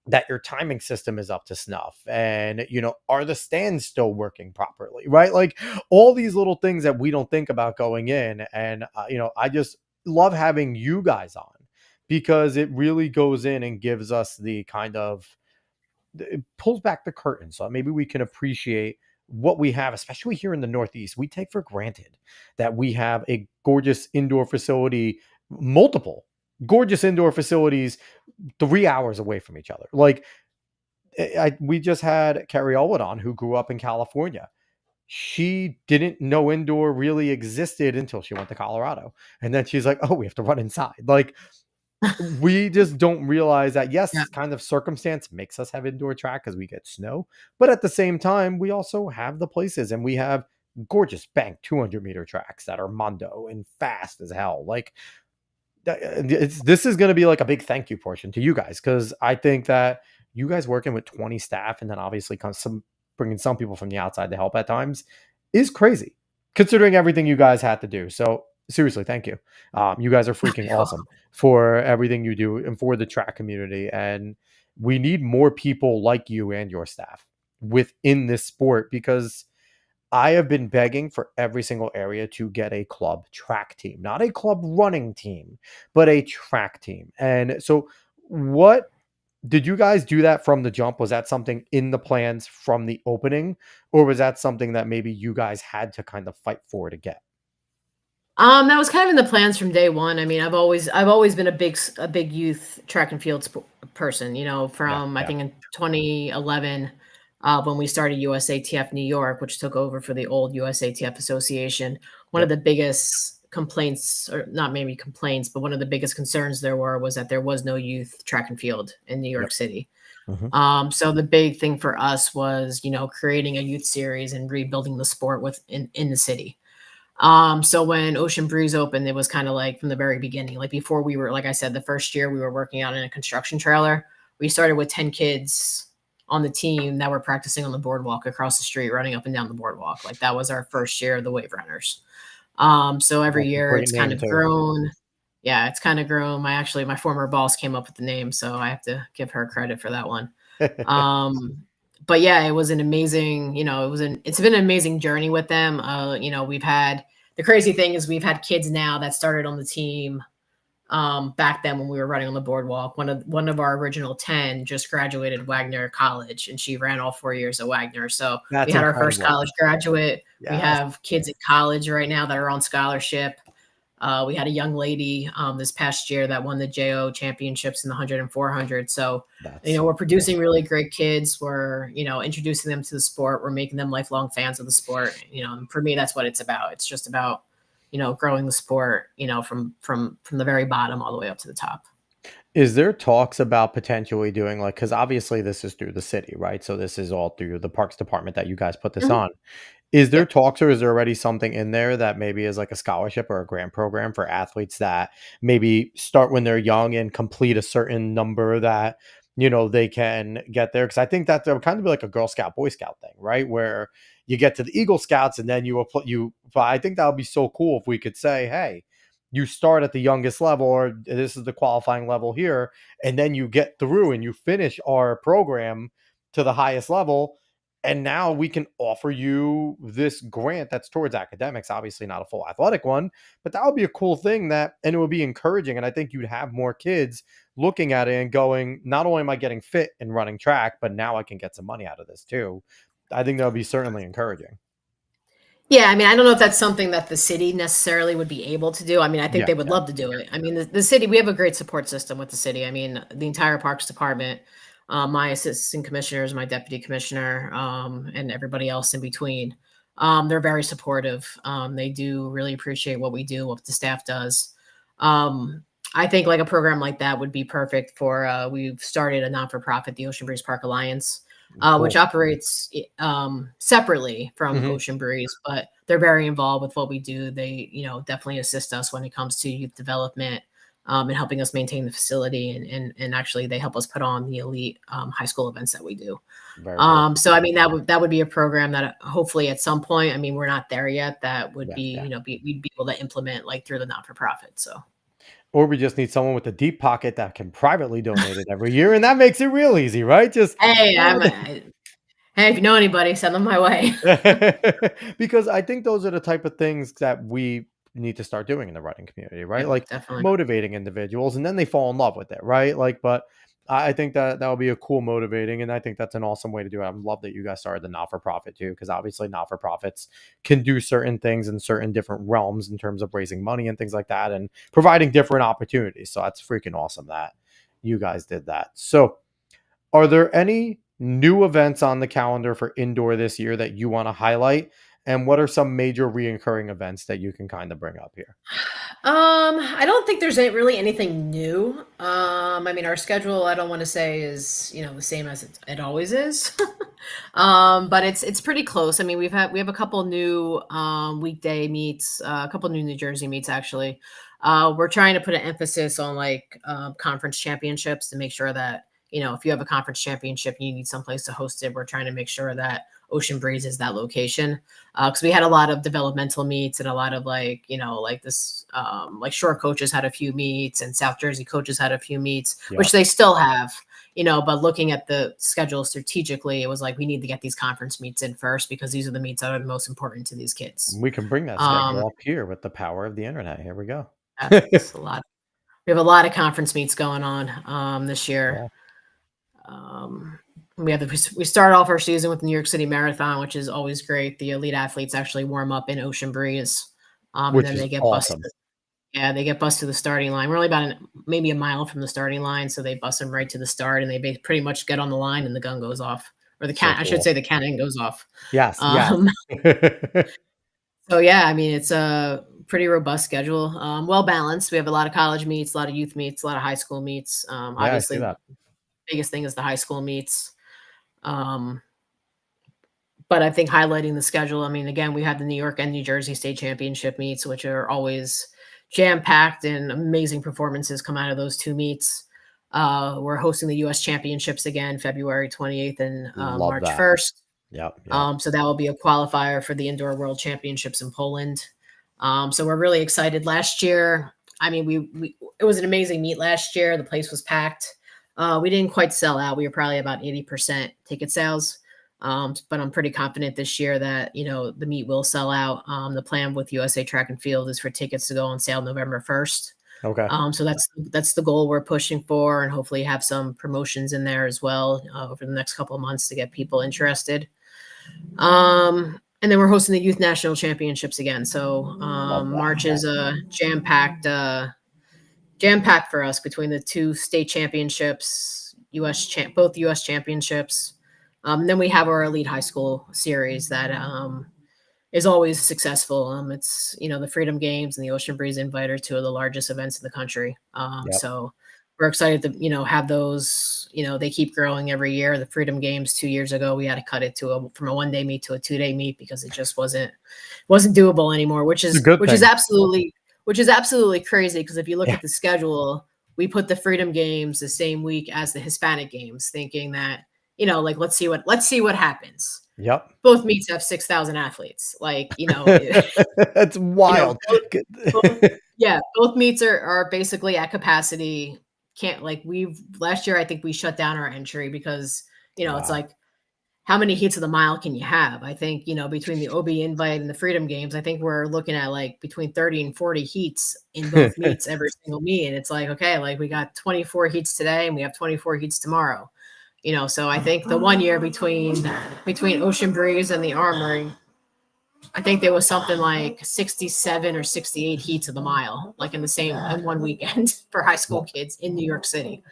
that your timing system is up to snuff, and are the stands still working properly, right? Like all these little things that we don't think about going in. And I just love having you guys on, because it really goes in and gives us the kind of, it pulls back the curtain so maybe we can appreciate what we have, especially here in the Northeast. We take for granted that we have a gorgeous indoor facility, multiple gorgeous indoor facilities 3 hours away from each other. Like, we just had Carrie Elwood on, who grew up in California. She didn't know indoor really existed until she went to Colorado. And then she's like, oh, we have to run inside. Like, we just don't realize that, Yeah. yes, kind of circumstance makes us have indoor track because we get snow. But at the same time, we also have the places, and we have gorgeous bank 200-meter tracks that are mondo and fast as hell. Like, this is going to be like a big thank you portion to you guys, because I think that you guys working with 20 staff, and then obviously comes some bringing some people from the outside to help at times, is crazy, considering everything you guys had to do. So seriously, thank you. You guys are freaking awesome for everything you do and for the track community, and we need more people like you and your staff within this sport, because I have been begging for every single area to get a club track team, not a club running team, but a track team. And so, what did you guys do that from the jump? Was that something in the plans from the opening, or was that something that maybe you guys had to kind of fight for to get? That was kind of in the plans from day one. I mean, I've always been a big youth track and field person. Yeah, From I yeah, think in 2011, when we started USATF New York, which took over for the old USATF Association. One of yep, the biggest complaints, or not maybe complaints, but one of the biggest concerns was that there was no youth track and field in New yep. York City. Hmm. So the big thing for us was, creating a youth series and rebuilding the sport in the city. So when Ocean Breeze opened, it was kind of like from the very beginning. Like before we were, like I said, the first year we were working out in a construction trailer. We started with 10 kids, on the team that were practicing on the boardwalk across the street, running up and down the boardwalk. Like that was our first year of the Wave Runners. So every That's a year great it's kind name of too. grown. Yeah, it's kind of grown. My former boss came up with the name, so I have to give her credit for that one. Um, but yeah, it was an amazing, it's been an amazing journey with them. We've had the crazy thing is we've had kids now that started on the team back then when we were running on the boardwalk. One of our original 10 just graduated Wagner College, and she ran all 4 years at Wagner. So we That's had our first incredible. college graduate. We Yes, have kids at college right now that are on scholarship. We had a young lady this past year that won the JO championships in the 100 and 400. So, that's so we're cool. producing really great kids. We're, introducing them to the sport. We're making them lifelong fans of the sport. And for me, that's what it's about. It's just about, growing the sport, from the very bottom all the way up to the top. Is there talks about potentially doing like, because obviously this is through the city, right? So this is all through the parks department that you guys put this Mhm. on. Is there Yep. talks or is there already something in there that maybe is like a scholarship or a grant program for athletes that maybe start when they're young and complete a certain number that, they can get there? Because I think that would kind of be like a Girl Scout, Boy Scout thing, right? Where you get to the Eagle Scouts and then you apply, but I think that would be so cool if we could say, hey, you start at the youngest level, or this is the qualifying level here, and then you get through and you finish our program to the highest level, and now we can offer you this grant that's towards academics, obviously not a full athletic one, but that would be a cool thing, and it would be encouraging. And I think you'd have more kids looking at it and going, not only am I getting fit and running track, but now I can get some money out of this too. I think that would be certainly encouraging. Yeah, I mean, I don't know if that's something that the city necessarily would be able to do. I mean, I think Yeah. they would love to do it. I mean, the city, we have a great support system with the city. I mean, the entire parks department, my assistant commissioners, my deputy commissioner, and everybody else in between. They're very supportive. They do really appreciate what we do, what the staff does. Um, I think like a program like that would be perfect for. We've started a non for profit, the Ocean Breeze Park Alliance, which Cool. operates separately from Hmm. Ocean Breeze, but they're very involved with what we do. They, definitely assist us when it comes to youth development and helping us maintain the facility. And actually, they help us put on the elite high school events that we do. Very cool. So I mean, that would be a program that hopefully at some point, I mean, we're not there yet. That would Yeah. be, Yeah. we'd be able to implement like through the not for profit. So Or we just need someone with a deep pocket that can privately donate it every year, and that makes it real easy, right? Just hey, hey, if you know anybody, send them my way. because I think those are the type of things that we need to start doing in the running community, right? Yep, Like definitely. motivating individuals and then they fall in love with it, right? Like, but I think that that would be a cool motivating, and I think that's an awesome way to do it. I love that you guys started the not for profit too, because obviously not for profits can do certain things in certain different realms in terms of raising money and things like that and providing different opportunities. So that's freaking awesome that you guys did that. So are there any new events on the calendar for indoor this year that you want to highlight? And what are some major reoccurring events that you can kind of bring up here? I don't think there's really anything new. I mean, our schedule, I don't want to say is, the same as it always is. But it's pretty close. I mean, we have a couple new weekday meets, a couple new New Jersey meets actually. We're trying to put an emphasis on like conference championships to make sure that, if you have a conference championship and you need someplace to host it, we're trying to make sure that Ocean Breeze is that location. Because we had a lot of developmental meets and a lot of like like this like shore coaches had a few meets and South Jersey coaches had a few meets, which Yep. they still have. But looking at the schedule strategically, it was like we need to get these conference meets in first because these are the meets that are the most important to these kids. We can bring that um schedule up here with the power of the internet. Here we go. that's a lot. We have a lot of conference meets going on this year. Yeah, um we start off our season with the New York City Marathon, which is always great. The elite athletes actually warm up in Ocean Breeze, and which then is they get bused. awesome. Yeah, they get bused to the starting line. We're only about maybe a mile from the starting line, so they bus them right to the start, and they pretty much get on the line, and the gun goes off, or So I should cool. say the cannon goes off. Yes, yes. Um, so yeah, I mean it's a pretty robust schedule, well balanced. We have a lot of college meets, a lot of youth meets, a lot of high school meets. Yeah, I see Obviously, that. biggest thing is the high school meets. Um, but I think highlighting the schedule. I mean, again, we have the New York and New Jersey state championship meets, which are always jam packed and amazing performances come out of those two meets. We're hosting the U.S. Championships again, February 28th and Love March that. 1st. Yep, yep. So that will be a qualifier for the Indoor World Championships in Poland. So we're really excited. Last year, I mean, we it was an amazing meet last year. The place was packed. We didn't quite sell out. We were probably about 80% ticket sales. But I'm pretty confident this year that the meet will sell out. The plan with USA Track and Field is for tickets to go on sale November 1st. Okay. So that's the goal we're pushing for, and hopefully have some promotions in there as well over the next couple of months to get people interested. And then we're hosting the Youth National Championships again. So Love that. March is a jam packed for us between the two state championships, both U.S. championships. And then we have our Elite High School series that is always successful. It's the Freedom Games and the Ocean Breeze Invite are two of the largest events in the country. Yep. So we're excited to have those. They keep growing every year. The Freedom Games 2 years ago, we had to cut it from a 1 day meet to a 2 day meet because it just wasn't doable anymore. Which It's a is good which is thing. absolutely crazy, because if you look Yeah. at the schedule, we put the Freedom Games the same week as the Hispanic Games, thinking that like let's see what happens. Yep. Both meets have 6,000 athletes. That's wild. Both yeah, both meets are basically at capacity. Can't like we've Last year I think we shut down our entry because, it's Wow. like, how many heats of the mile can you have? I think, between the OB invite and the Freedom Games, I think we're looking at like between 30 and 40 heats in both meets every single meet. And it's like, okay, like we got 24 heats today and we have 24 heats tomorrow. So I think the one year between Ocean Breeze and the Armory, I think there was something like 67 or 68 heats of the mile, like in one weekend for high school Well, kids in New York City.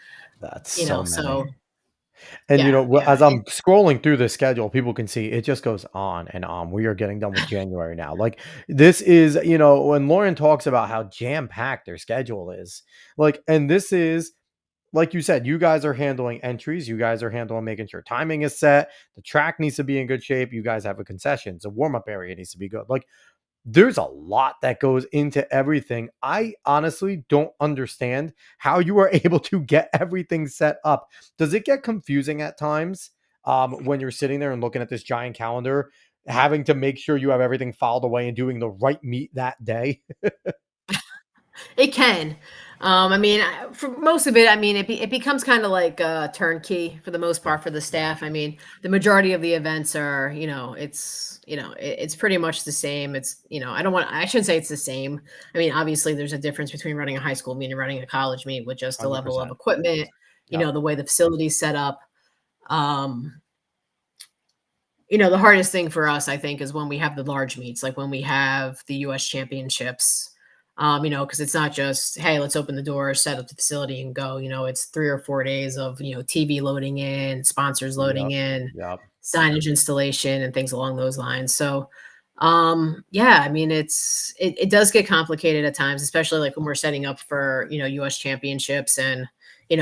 that's so many. So And yeah, yeah. as I'm scrolling through the schedule, people can see it just goes on and on. We are getting done with January now. Like this is, when Lauren talks about how jam-packed their schedule is, and this is, like you said, you guys are handling entries. You guys are handling making sure timing is set. The track needs to be in good shape. You guys have a concessions. A warm-up area needs to be good. There's a lot that goes into everything. I honestly don't understand how you are able to get everything set up. Does it get confusing at times when you're sitting there and looking at this giant calendar, having to make sure you have everything filed away and doing the right meet that day? It can. I mean, for most of it, I mean, it becomes kind of like turnkey for the most Yeah. part for the staff. I mean, the majority of the events are, it's pretty much the same. I shouldn't say it's the same. I mean, obviously, there's a difference between running a high school meet and running a college meet with just the level of 100%. equipment, Yep. the way the facility's set up. Um, the hardest thing for us, I think, is when we have the large meets, like when we have the US championships, because it's not just, hey, let's open the doors, set up the facility and go. It's 3 or 4 days of, TV loading in, sponsors loading Yep. in, Yep. signage installation and things along those lines. So, yeah, I mean, it does get complicated at times, especially like when we're setting up for, US championships, and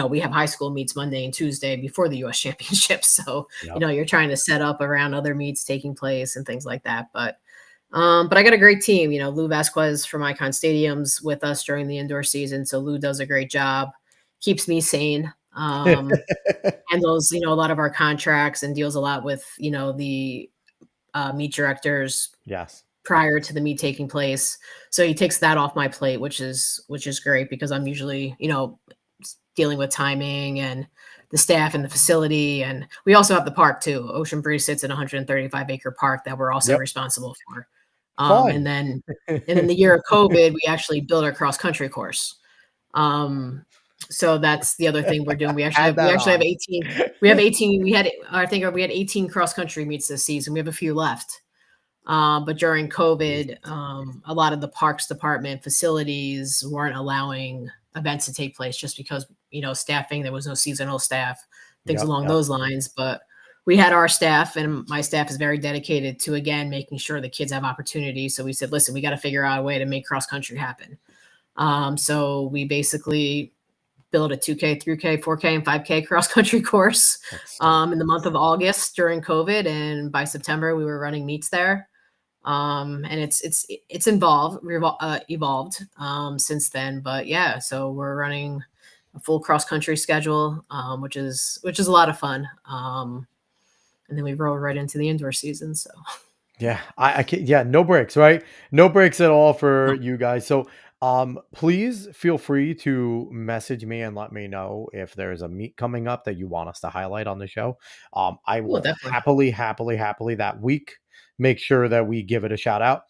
we have high school meets Monday and Tuesday before the US championships. So, Yep. you're trying to set up around other meets taking place and things like that. But I got a great team. Lou Vasquez from Icon Stadium's with us during the indoor season. So Lou does a great job, keeps me sane, handles, a lot of our contracts and deals a lot with, the meet directors Yes. prior to the meet taking place. So he takes that off my plate, which is great, because I'm usually, dealing with timing and the staff and the facility. And we also have the park too. Ocean Breeze sits in a 135-acre park that we're also Yep. responsible for. Fun. And in the year of COVID, we actually built our cross country course. Um, so that's the other thing we're doing. We actually Add have we that actually have on. 18. We have 18. We had 18 cross country meets this season. We have a few left. But during COVID, a lot of the parks department facilities weren't allowing events to take place just because, staffing, there was no seasonal staff, things Yep. along Yep. those lines. But we had our staff, and my staff is very dedicated to, again, making sure the kids have opportunities. So we said, listen, we got to figure out a way to make cross country happen. So we basically built a 2K, 3K, 4K, and 5K cross country course That's so in the month of August during COVID, and by September we were running meets there. And it's evolved since then. But yeah, so we're running a full cross country schedule, which is a lot of fun. And then we roll right into the indoor season. So Yeah, I can't, yeah, no breaks, right? No breaks at all no, for you guys. So, please feel free to message me and let me know if there's a meet coming up that you want us to highlight on the show. I oh, will definitely, happily that week make sure that we give it a shout out,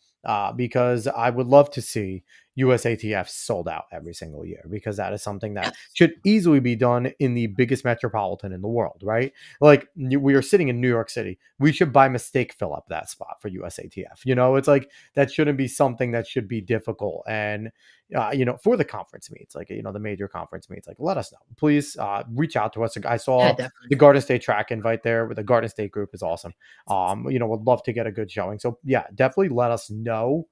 because I would love to see USATF sold out every single year because that is something that yes, should easily be done in the biggest metropolitan in the world, right? Like we are sitting in New York City, we should by mistake fill up that spot for USATF. It's like that shouldn't be something that should be difficult. And for the conference meets, like the major conference meets, like let us know, please. Reach out to us. I yeah, saw definitely, the Garden State track invite there with the Garden State group is awesome. Would love to get a good showing. So yeah, definitely let us know.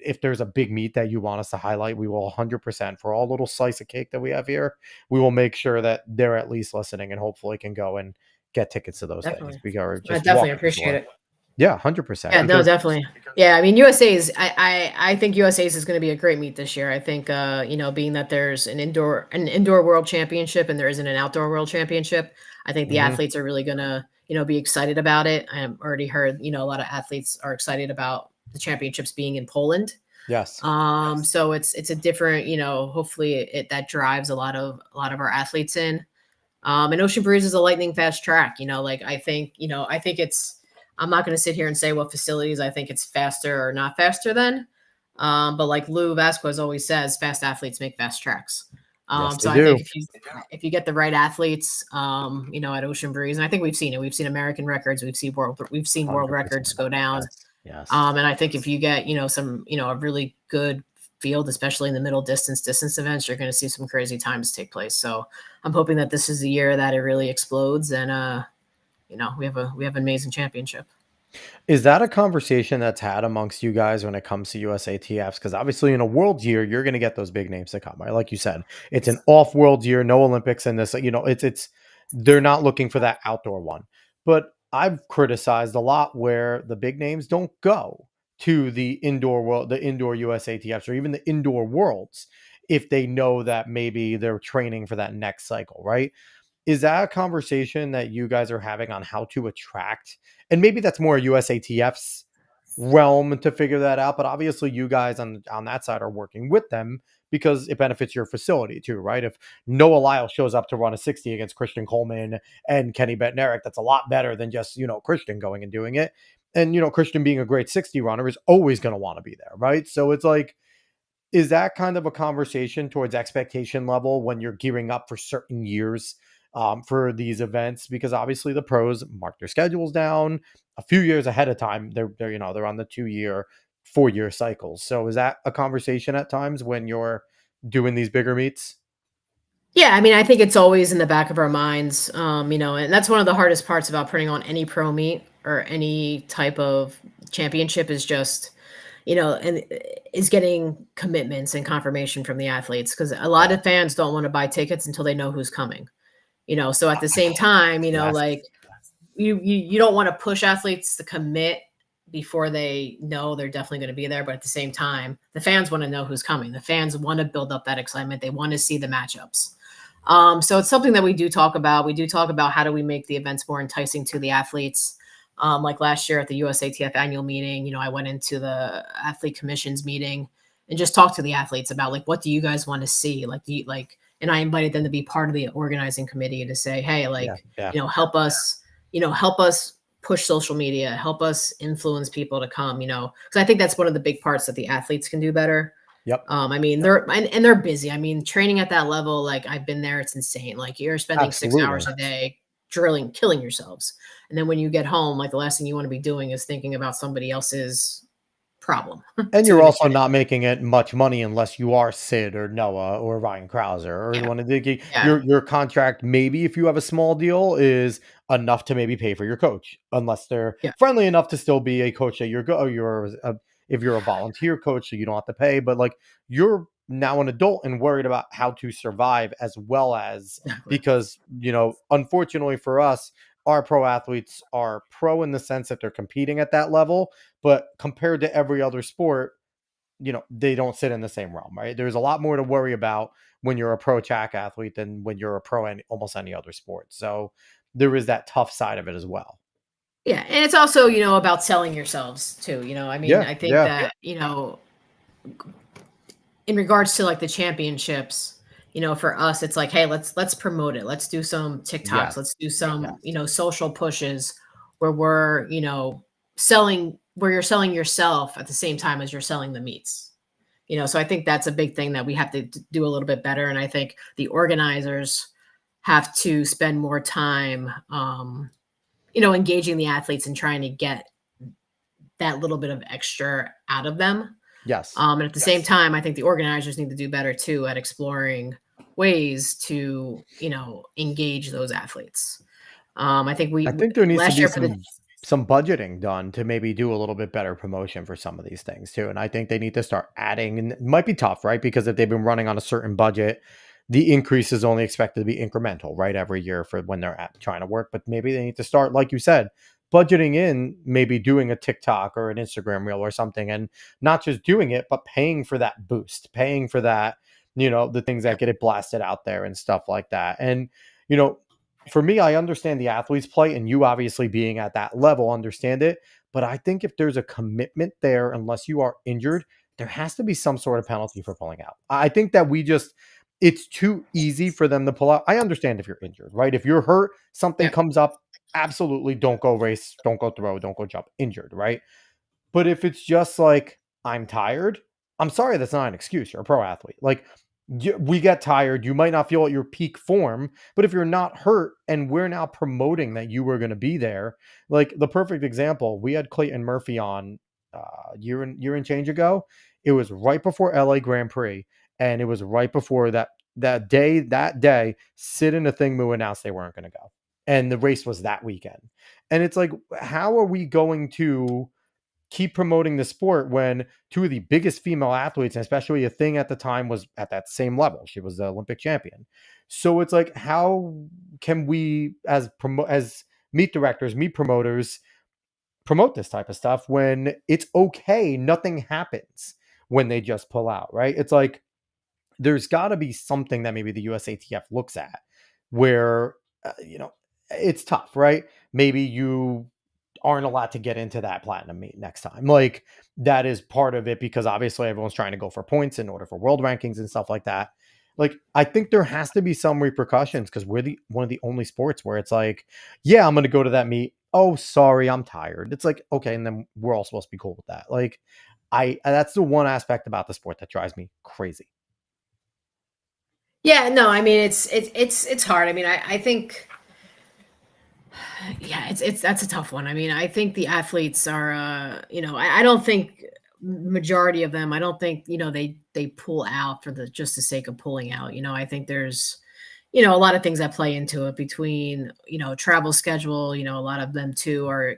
If there's a big meet that you want us to highlight, we will 100% for all little slice of cake that we have here. We will make sure that they're at least listening and hopefully can go and get tickets to those things. definitely. We are I just definitely walk in the appreciate door. it. Yeah, 100% Yeah, no, because definitely. Yeah, I mean USA's I think USA's is going to be a great meet this year. I think being that there's an indoor world championship and there isn't an outdoor world championship, I think the mhm, athletes are really going to, be excited about it. I already heard, a lot of athletes are excited about the championships being in Poland. yes, So it's a different, hopefully that drives a lot of our athletes in. And Ocean Breeze is a lightning fast track. Like I think it's. I'm not going to sit here and say what facilities I think it's faster or not faster than. But like Lou Vasquez always says, fast athletes make fast tracks. yes, So they I think do. if you get the right athletes, at Ocean Breeze, and I think we've seen it. We've seen American records. We've seen world records 100%. go down. Yes, yes. And I think if you get, a really good field, especially in the middle distance events, you're going to see some crazy times take place. So I'm hoping that this is the year that it really explodes and, we have an amazing championship. Is that a conversation that's had amongst you guys when it comes to USATFs? Because obviously, in a world year, you're going to get those big names to come, right? Like you said, it's an off world year, no Olympics in this. It's they're not looking for that outdoor one. But I've criticized a lot where the big names don't go to the indoor world, the indoor USATFs, or even the indoor worlds if they know that maybe they're training for that next cycle, right? Is that a conversation that you guys are having on how to attract? And maybe that's more USATF's realm to figure that out. But obviously, you guys on that side are working with them because it benefits your facility too, right? If Noah Lyle shows up to run a 60 against Christian Coleman and Kenny Bednarik, that's a lot better than just Christian going and doing it. And Christian being a great 60 runner is always going to want to be there, right? So it's like, is that kind of a conversation towards expectation level when you're gearing up for certain years, for these events? Because obviously the pros mark their schedules down a few years ahead of time. They're on the 2 year, 4 year cycles. So is that a conversation at times when you're doing these bigger meets? Yeah, I mean, I think it's always in the back of our minds, and that's one of the hardest parts about putting on any pro meet or any type of championship is just, and is getting commitments and confirmation from the athletes because a lot Yeah. of fans don't want to buy tickets until they know who's coming. So at the same time, Yes. like you don't want to push athletes to commit before they know they're definitely going to be there, but at the same time the fans want to know who's coming. The fans want to build up that excitement. They want to see the matchups. So it's something that we do talk about how do we make the events more enticing to the athletes. Like last year at the USATF annual meeting, I went into the athlete commissions meeting and just talked to the athletes about like, what do you guys want to see? Like, and I invited them to be part of the organizing committee to say, hey, Yeah. like, Yeah. help us push social media, help us influence people to come, because I think that's one of the big parts that the athletes can do better. Yep. I mean, they're busy. I mean, training at that level, like I've been there, it's insane. Like you're spending 6 hours Absolutely. a day drilling, killing yourselves. And then when you get home, like the last thing you want to be doing is thinking about somebody else's problem And to you're an also extent. not making it much money unless you are Sid or Noah or Ryan Krauser or Yeah. one of the Yeah. your contract, maybe if you have a small deal, is enough to maybe pay for your coach, unless they're Yeah. friendly enough to still be a coach that if you're a volunteer coach, so you don't have to pay. But like you're now an adult and worried about how to survive as well as Exactly. because unfortunately for us, our pro athletes are pro in the sense that they're competing at that level, but compared to every other sport, they don't sit in the same realm, right? There's a lot more to worry about when you're a pro track athlete than when you're a pro in almost any other sport. So there is that tough side of it as well. Yeah, and it's also, about selling yourselves too, I mean, Yeah, I think yeah, that, in regards to like the championships, for us, it's like, hey, let's promote it. Let's do some TikToks. Let's yes, do some, yes. social pushes where we're, selling where you're selling yourself at the same time as you're selling the meats. So I think that's a big thing that we have to do a little bit better. And I think the organizers have to spend more time, engaging the athletes and trying to get that little bit of extra out of them. Yes. And at the same time, I think the organizers need to do better too at exploring ways to, engage those athletes. I think I think there needs to last be year for the some budgeting done to maybe do a little bit better promotion for some of these things too. And I think they need to start adding, and it might be tough, right? Because if they've been running on a certain budget, the increase is only expected to be incremental, right? Every year for when they're trying to work. But maybe they need to start, like you said, budgeting in, maybe doing a TikTok or an Instagram reel or something, and not just doing it, but paying for that boost, paying for that, the things that yeah, get it blasted out there and stuff like that. And, you know, for me, I understand the athletes play, and you obviously being at that level understand it. But I think if there's a commitment there, unless you are injured, there has to be some sort of penalty for pulling out. I think that it's too easy for them to pull out. I understand if you're injured, right? If you're hurt, something yeah, comes up, absolutely don't go race, don't go throw, don't go jump, injured, right? But if it's just like, I'm tired, I'm sorry, that's not an excuse. You're a pro athlete. Like, we get tired. You might not feel at your peak form, but if you're not hurt and we're now promoting that you were going to be there, like the perfect example, we had Clayton Murphy on year and change ago. It was right before LA Grand Prix, and it was right before that day, Sid and Athingmu announced they weren't going to go. And the race was that weekend. And it's like, how are we going to keep promoting the sport when two of the biggest female athletes, and especially a thing at the time, was at that same level? She was the Olympic champion. So it's like, how can we, as meet directors, meet promoters, promote this type of stuff when it's okay? Nothing happens when they just pull out, right? It's like, there's got to be something that maybe the USATF looks at where, it's tough, right? Maybe you aren't allowed to get into that platinum meet next time. Like, that is part of it, because obviously everyone's trying to go for points in order for world rankings and stuff like that. Like, I think there has to be some repercussions, because we're the one of the only sports where it's like, yeah, I'm going to go to that meet. Oh, sorry, I'm tired. It's like, okay, and then we're all supposed to be cool with that. Like, I that's the one aspect about the sport that drives me crazy. yeah. No, I mean, it's hard. I mean, I think, yeah, it's that's a tough one. I mean, I think the athletes are, I don't think majority of them. I don't think they pull out for the just the sake of pulling out. I think there's a lot of things that play into it between, travel schedule, a lot of them too are,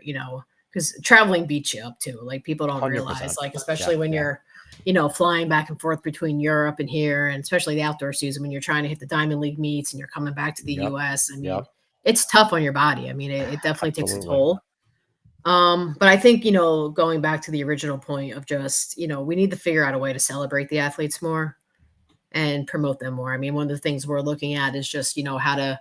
because traveling beats you up too. Like people don't realize, 100%. like, Yeah, especially when yeah. you're, flying back and forth between Europe and here, and especially the outdoor season when you're trying to hit the Diamond League meets and you're coming back to the Yep. US. I mean, Yep. it's tough on your body. I mean, it definitely takes a Absolutely. toll. But I think, going back to the original point of just, we need to figure out a way to celebrate the athletes more and promote them more. I mean, one of the things we're looking at is just, how to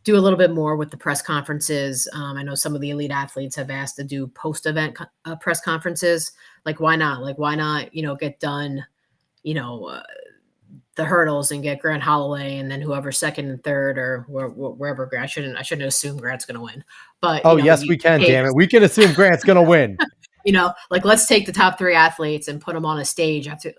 do a little bit more with the press conferences. I know some of the elite athletes have asked to do post-event press conferences. Like, why not? Like, why not, get done, you know, uh, the hurdles and get Grant Holloway, and then whoever second and third, or wherever Grant. I shouldn't assume Grant's going to win, but Oh, yes, we can. take, Damn it, we can assume Grant's gonna win. like, let's take the top three athletes and put them on a stage after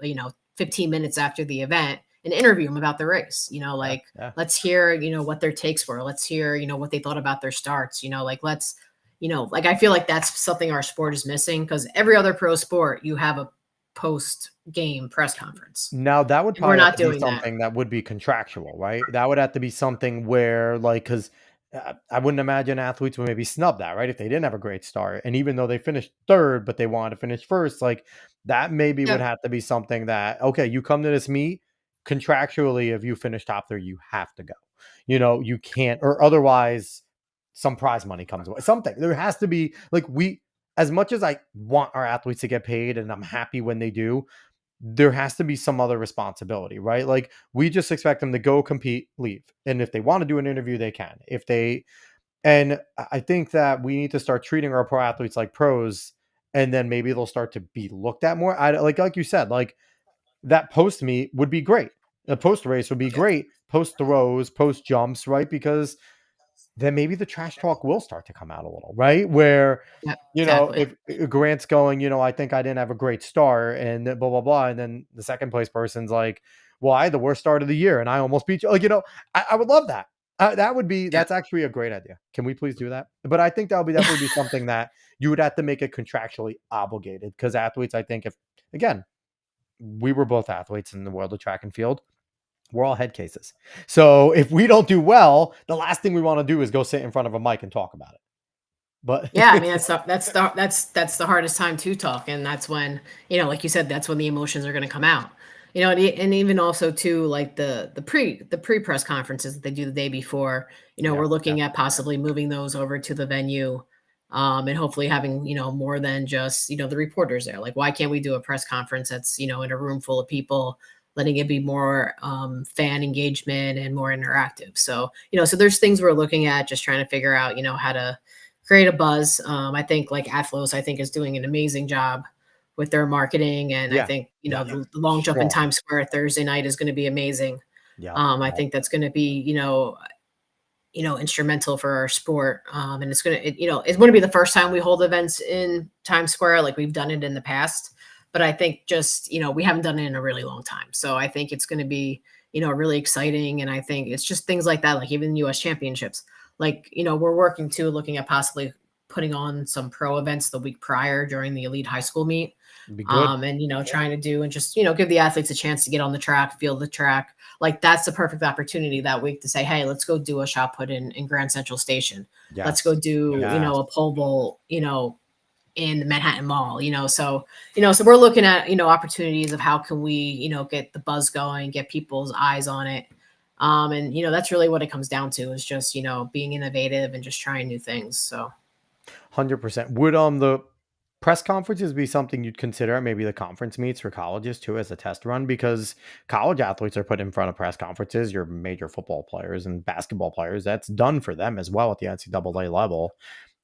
15 minutes after the event and interview them about the race. Yeah, Like, yeah. let's hear what their takes were. Let's hear what they thought about their starts. Like, let's like, I feel like that's something our sport is missing, because every other pro sport you have a post game press conference, Now that would and we're probably have not to be doing that. something that would be contractual, right? That would have to be something where, like, because I wouldn't imagine athletes would maybe snub that, right? If they didn't have a great start, and even though they finished third, but they wanted to finish first, like, that maybe would Yeah. have to be something that, okay, you come to this meet, contractually, if you finish top three, you have to go. You can't, or otherwise, some prize money comes away. Something there has to be, like, as much as I want our athletes to get paid, and I'm happy when they do, there has to be some other responsibility, right? Like we just expect them to go compete, leave. And if they want to do an interview, they can. If they and I think that we need to start treating our pro athletes like pros, and then maybe they'll start to be looked at more. I like you said, like that post meet would be great. A post race would be Yeah. great. Post throws, post jumps, right? Because then maybe the trash talk will start to come out a little, right? Where, Yeah, exactly. if Grant's going, I think I didn't have a great start and blah, blah, blah. And then the second place person's like, well, I had the worst start of the year and I almost beat you. Like, I would love that. Yeah. That's actually a great idea. Can we please do that? But I think that would be definitely be something that you would have to make it contractually obligated because athletes, I think, if again, we were both athletes in the world of track and field, we're all head cases. So if we don't do well, the last thing we want to do is go sit in front of a mic and talk about it. But Yeah, I mean, that's the hardest time to talk, and that's when, like you said, that's when the emotions are gonna come out. And even also too, like the pre press conferences that they do the day before, yeah, we're yeah, looking at possibly moving those over to the venue, and hopefully having, more than just, the reporters there. Like, why can't we do a press conference that's, in a room full of people, letting it be more fan engagement and more interactive. So, so there's things we're looking at, just trying to figure out, how to create a buzz. I think like Athlos, I think is doing an amazing job with their marketing, and I yeah, think yeah. the long jump in Strong. Times Square Thursday night is going to be amazing. Yeah, I yeah. think that's going to be instrumental for our sport, and it's going to be the first time we hold events in Times Square. Like we've done it in the past, but I think just we haven't done it in a really long time. So I think it's going to be really exciting, and I think it's just things like that, like even U.S. championships. Like we're working too, looking at possibly putting on some pro events the week prior during the elite high school meet, It'd be good. and trying to do and just give the athletes a chance to get on the track, feel the track. Like that's the perfect opportunity that week to say, hey, let's go do a shot put in Grand Central Station. Let's go Yes. do Yes. a pole vault, in the Manhattan Mall. So we're looking at opportunities of how can we get the buzz going, get people's eyes on it. And that's really what it comes down to, is just being innovative and just trying new things. So 100%. Would the press conferences be something you'd consider at maybe the conference meets for colleges too as a test run? Because college athletes are put in front of press conferences, your major football players and basketball players, that's done for them as well at the NCAA level.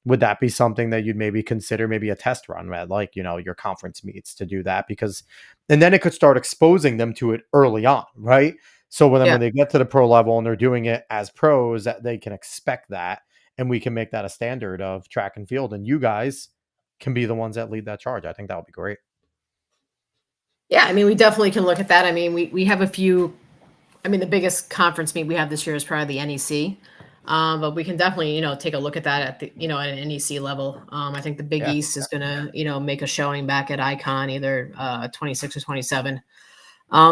Would that be something that you'd maybe consider maybe a test run at like, your conference meets to do that? Because and then it could start exposing them to it early on, right? So when yeah. they get to the pro level and they're doing it as pros, that they can expect that, and we can make that a standard of track and field, and you guys can be the ones that lead that charge. I think that would be great. Yeah, I mean, we definitely can look at that. I mean, we have a few. I mean, the biggest conference meet we have this year is probably the NEC. But we can definitely, take a look at that at the, at an NEC level. I think the Big Yeah, East is gonna, make a showing back at Icon either 26 or 27.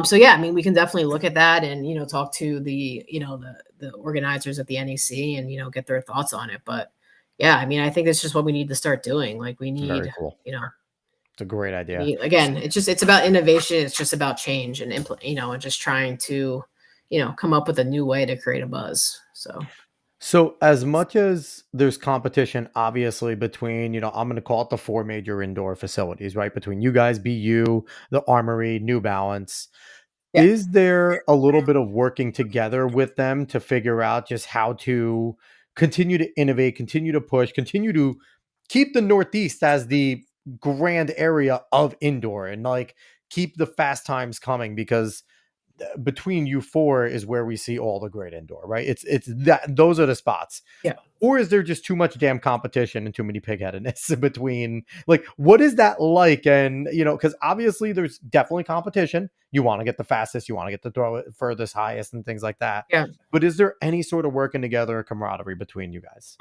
So yeah, I mean, we can definitely look at that and talk to the the organizers at the NEC and get their thoughts on it. But yeah, I mean, I think that's just what we need to start doing. Like we very need, cool. you know, It's a great idea. we again, it's about innovation. It's just about change and and just trying to, come up with a new way to create a buzz. So So, as much as there's competition, obviously, between, I'm going to call it the four major indoor facilities, right? Between you guys, BU, the Armory, New Balance. yeah, Is there a little bit of working together with them to figure out just how to continue to innovate, continue to push, continue to keep the Northeast as the grand area of indoor and like keep the fast times coming? Because between you four is where we see all the great indoor, right? It's that those are the spots. yeah. Or is there just too much damn competition and too many pigheadedness between, like, what is that like? And because obviously there's definitely competition. You want to get the fastest, you want to get the throw it furthest, highest, and things like that. Yeah. But is there any sort of working together or camaraderie between you guys?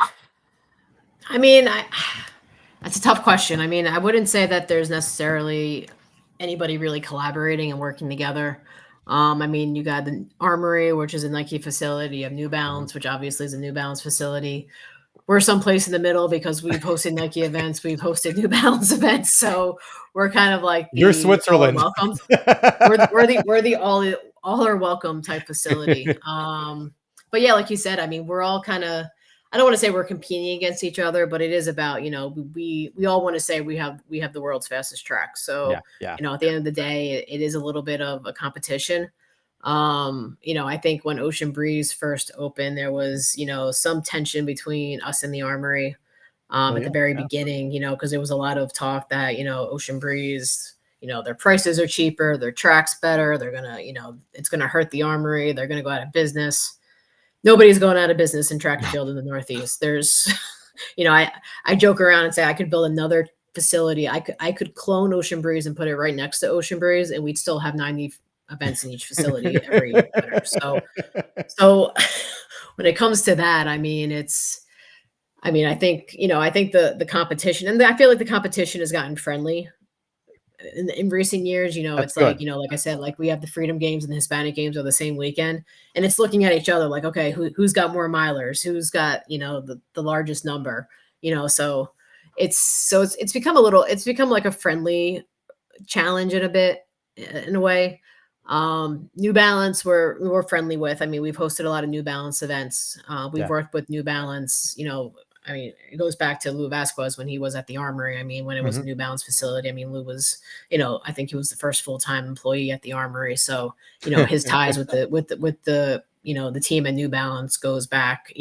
I mean, that's a tough question. I mean, I wouldn't say that there's necessarily anybody really collaborating and working together. I mean, you got the Armory, which is a Nike facility. You have New Mhm. Balance, which obviously is a New Balance facility. We're someplace in the middle because we've hosted Nike events, we've hosted New Balance events, so we're kind of like You're the all are Switzerland. welcome. We're the all are welcome type facility. But yeah, like you said, I mean, we're all kind of I don't want to say we're competing against each other, but it is about, we all want to say we have the world's fastest track. Yeah, So, yeah. at the end of the day, it is a little bit of a competition. I think when Ocean Breeze first opened, there was, some tension between us and the Armory Oh at the yeah, very yeah. beginning, because there was a lot of talk that, Ocean Breeze, their prices are cheaper, their track's better, they're gonna, it's gonna hurt the Armory, they're gonna go out of business. Nobody's going out of business in track and No. field in the Northeast. There's, I joke around and say I could build another facility. I could clone Ocean Breeze and put it right next to Ocean Breeze, and we'd still have 90 events in each facility every winter. So when it comes to that, I think the competition, and I feel like the competition has gotten friendly in recent years. That's It's like, good. like I said, like we have the Freedom Games and the Hispanic Games are the same weekend, and it's looking at each other like, okay, who's got more milers, who's got the largest number, so it's become it's become like a friendly challenge in a bit, in a way. New Balance we're friendly with. I mean, we've hosted a lot of New Balance events. We've Yeah. worked with New Balance. I mean, it goes back to Lou Vasquez when he was at the Armory. I mean, when it was a Mhm. New Balance facility. I mean, Lou was, I think he was the first full time employee at the Armory. So, his ties with the team at New Balance goes back,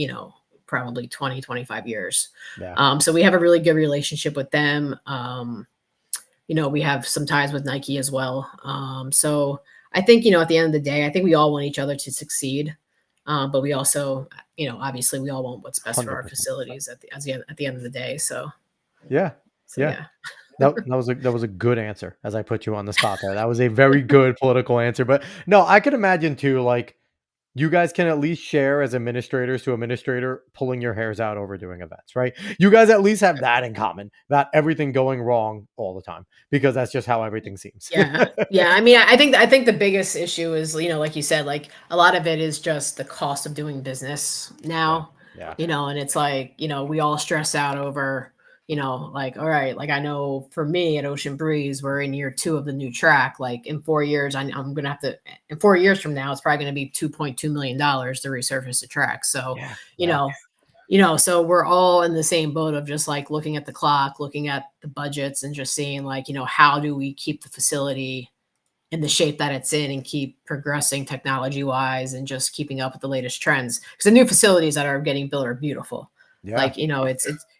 probably 20, 25 years. Yeah. So we have a really good relationship with them. We have some ties with Nike as well. So I think, at the end of the day, I think we all want each other to succeed. But we also, obviously we all want what's best for our 100%. facilities at the end of the day. Yeah. So Yeah. yeah. That was a good answer as I put you on the spot there. That was a very good political answer. But no, I could imagine too, like you guys can at least share as administrators to administrator pulling your hairs out over doing events, right? You guys at least have that in common, not everything going wrong all the time, because that's just how everything seems. Yeah. Yeah. I mean, I think the biggest issue is, like you said, like a lot of it is just the cost of doing business Yeah. now, Yeah. and it's like, we all stress out over, like, all right, like I know for me at Ocean Breeze, we're in year two of the new track. Like in 4 years, I'm going to have to, in 4 years from now, it's probably going to be $2.2 million to resurface the track. So, Yeah. you Yeah. know, so we're all in the same boat of just like looking at the clock, looking at the budgets, and just seeing like, how do we keep the facility in the shape that it's in and keep progressing technology wise and just keeping up with the latest trends. Because the new facilities that are getting built are beautiful. Yeah. Like,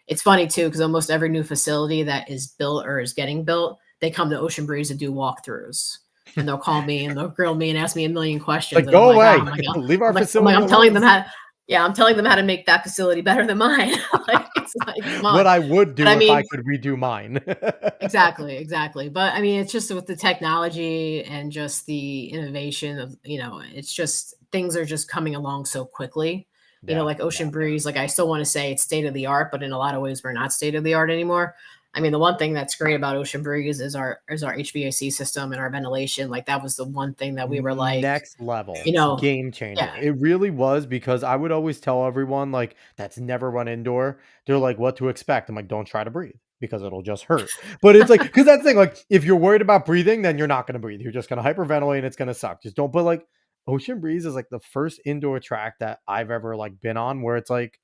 it's funny too, because almost every new facility that is built or is getting built, they come to Ocean Breeze to do walkthroughs. And they'll call me and they'll grill me and ask me a million questions. Like, And I'm go like, oh away. my God. Leave our I'm like, facility I'm telling alone. them how, yeah, I'm telling them how to make that facility better than mine. Like, it's like, come on. What I would But I do if I mean, could redo mine. exactly, exactly. But I mean, it's just with the technology and just the innovation of, it's just things are just coming along so quickly. Yeah. Like Yeah. Ocean Breeze, like I still want to say it's state of the art, but in a lot of ways we're not state of the art anymore. I mean, the one thing that's great about Ocean Breeze is our HVAC system and our ventilation. Like that was the one thing that we were like, Next level, you know, game yeah, changer. It really was because I would always tell everyone like that's never run indoor. They're like, what to expect? I'm like, don't try to breathe because it'll just hurt. But it's like, because that's the thing, like, if you're worried about breathing, then you're not going to breathe. You're just going to hyperventilate and it's going to suck. Just don't. But like, Ocean Breeze is like the first indoor track that I've ever like been on where it's like,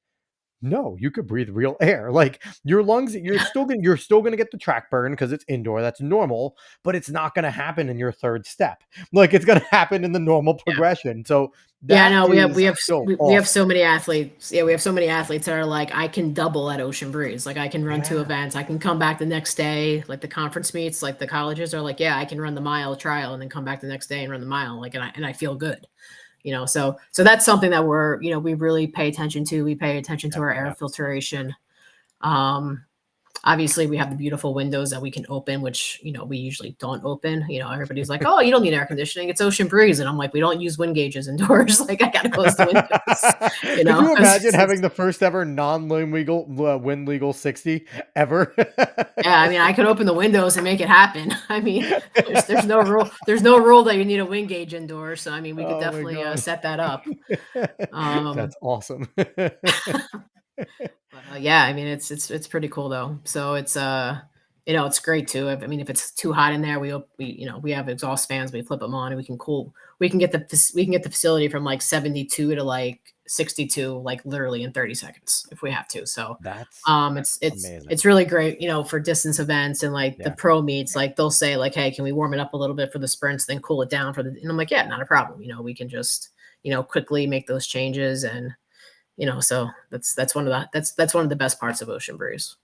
no, you could breathe real air. Like your lungs, you're still gonna get the track burn because it's indoor. That's normal, but it's not gonna happen in your third step. Like it's gonna happen in the normal yeah. progression. So Yeah, that no, we have we is have so we have awesome. so many athletes. Yeah, we have so many athletes that are like, I can double at Ocean Breeze. Like I can run two Yeah. events. I can come back the next day. Like the conference meets, like the colleges are like, yeah, I can run the mile trial and then come back the next day and run the mile. Like, and I feel good. So that's something that we really pay attention to. We pay attention to Yep. our air Yep. filtration. Um, Obviously, we have the beautiful windows that we can open, which, we usually don't open. Everybody's like, "Oh, you don't need air conditioning. It's Ocean Breeze." And I'm like, "We don't use wind gauges indoors. Like, I gotta close the windows." Could you 'Cause imagine having the first ever non-wind legal wind legal 60 ever? yeah, I mean, I could open the windows and make it happen. I mean, there's no rule that you need a wind gauge indoors. So I mean, we could Oh my definitely god. set that up. Um, That's awesome. but yeah, I mean, it's pretty cool though. So it's It's great too. I mean, if it's too hot in there, we have exhaust fans. We flip them on, and we can cool. We can get the facility from like 72 to like 62, like literally in 30 seconds if we have to. So, That's it's amazing. really great, for distance events and like the Yeah. pro meets. Like they'll say like, "Hey, can we warm it up a little bit for the sprints, then cool it down for the?" And I'm like, "Yeah, not a problem. We can just quickly make those changes." And so that's that's one of the best parts of Ocean Breeze.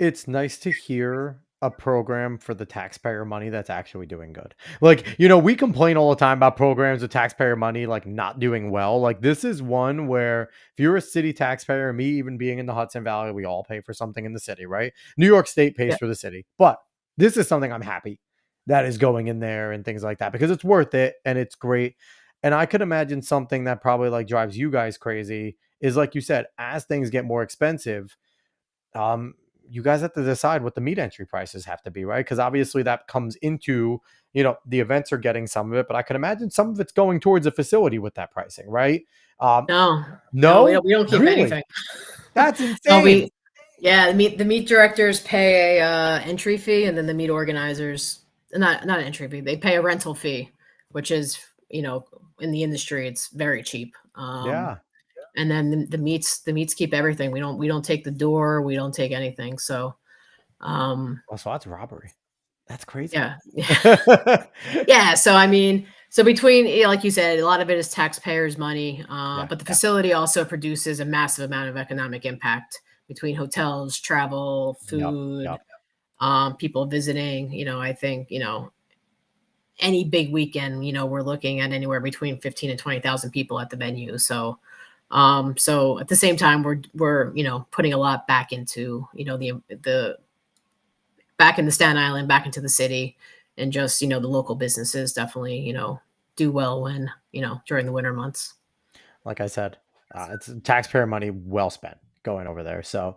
It's nice to hear a program for the taxpayer money that's actually doing good. Like, we complain all the time about programs with taxpayer money like not doing well. Like this is one where if you're a city taxpayer, me even being in the Hudson Valley, we all pay for something in the city, right? New York State pays Yeah. for the city. But this is something I'm happy that is going in there and things like that because it's worth it and it's great. And I could imagine something that probably like drives you guys crazy is like you said, as things get more expensive, um, you guys have to decide what the meet entry prices have to be, right? Because obviously that comes into, the events are getting some of it, but I can imagine some of it's going towards a facility with that pricing, right? Um, No, no, we no, don't keep really, anything. that's No, insane. yeah, the meet directors pay a entry fee, and then the meet organizers, not an entry fee, they pay a rental fee, which is, in the industry, it's very cheap. Yeah. And then the meets keep everything. We don't take the door, we don't take anything. So, Oh, so that's robbery. That's crazy. yeah. Yeah, so I mean, so between, like you said, a lot of it is taxpayers' money, Yeah. but the Yeah. facility also produces a massive amount of economic impact between hotels, travel, Yep. food, Yep. people visiting. I think any big weekend, we're looking at anywhere between 15 and 20,000 people at the venue. So, so at the same time, we're putting a lot back into the back in the Staten Island, back into the city, and just the local businesses definitely do well when during the winter months. Like I said, it's taxpayer money well spent going over there. So,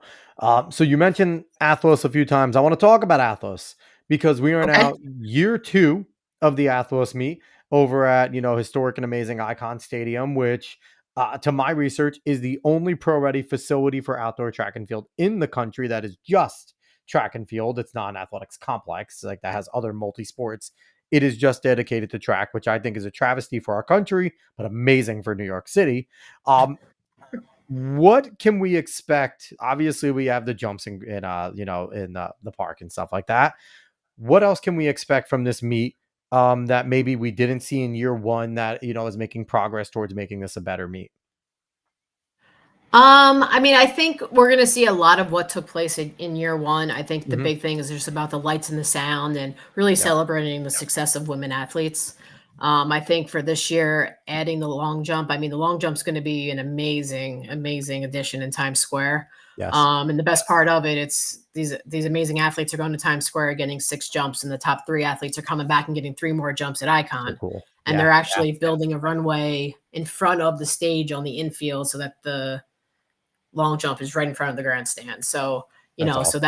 so you mentioned Athlos a few times. I want to talk about Athlos because we are Okay. now year two of the Athlos meet over at historic and amazing Icon Stadium, which, to my research, is the only pro-ready facility for outdoor track and field in the country that is just track and field. It's not an athletics complex like that has other multi sports. It is just dedicated to track, which I think is a travesty for our country, but amazing for New York City. Um, what can we expect? Obviously, we have the jumps in the park and stuff like that. What else can we expect from this meet that maybe we didn't see in year one that is making progress towards making this a better meet? I mean, I think we're gonna see a lot of what took place in year one. I think the Hmm. big thing is just about the lights and the sound and really Yep. celebrating the success of women athletes. I think for this year, adding the long jump, I mean, the long jump's gonna be an amazing, amazing addition in Times Square. Yes. And the best part of it, it's these amazing athletes are going to Times Square getting 6 jumps, and the top three athletes are coming back and getting 3 more jumps at So Icon. cool. And Yeah. they're actually building a runway in front of the stage on the infield so that the long jump is right in front of the grandstand. So, That's so awesome.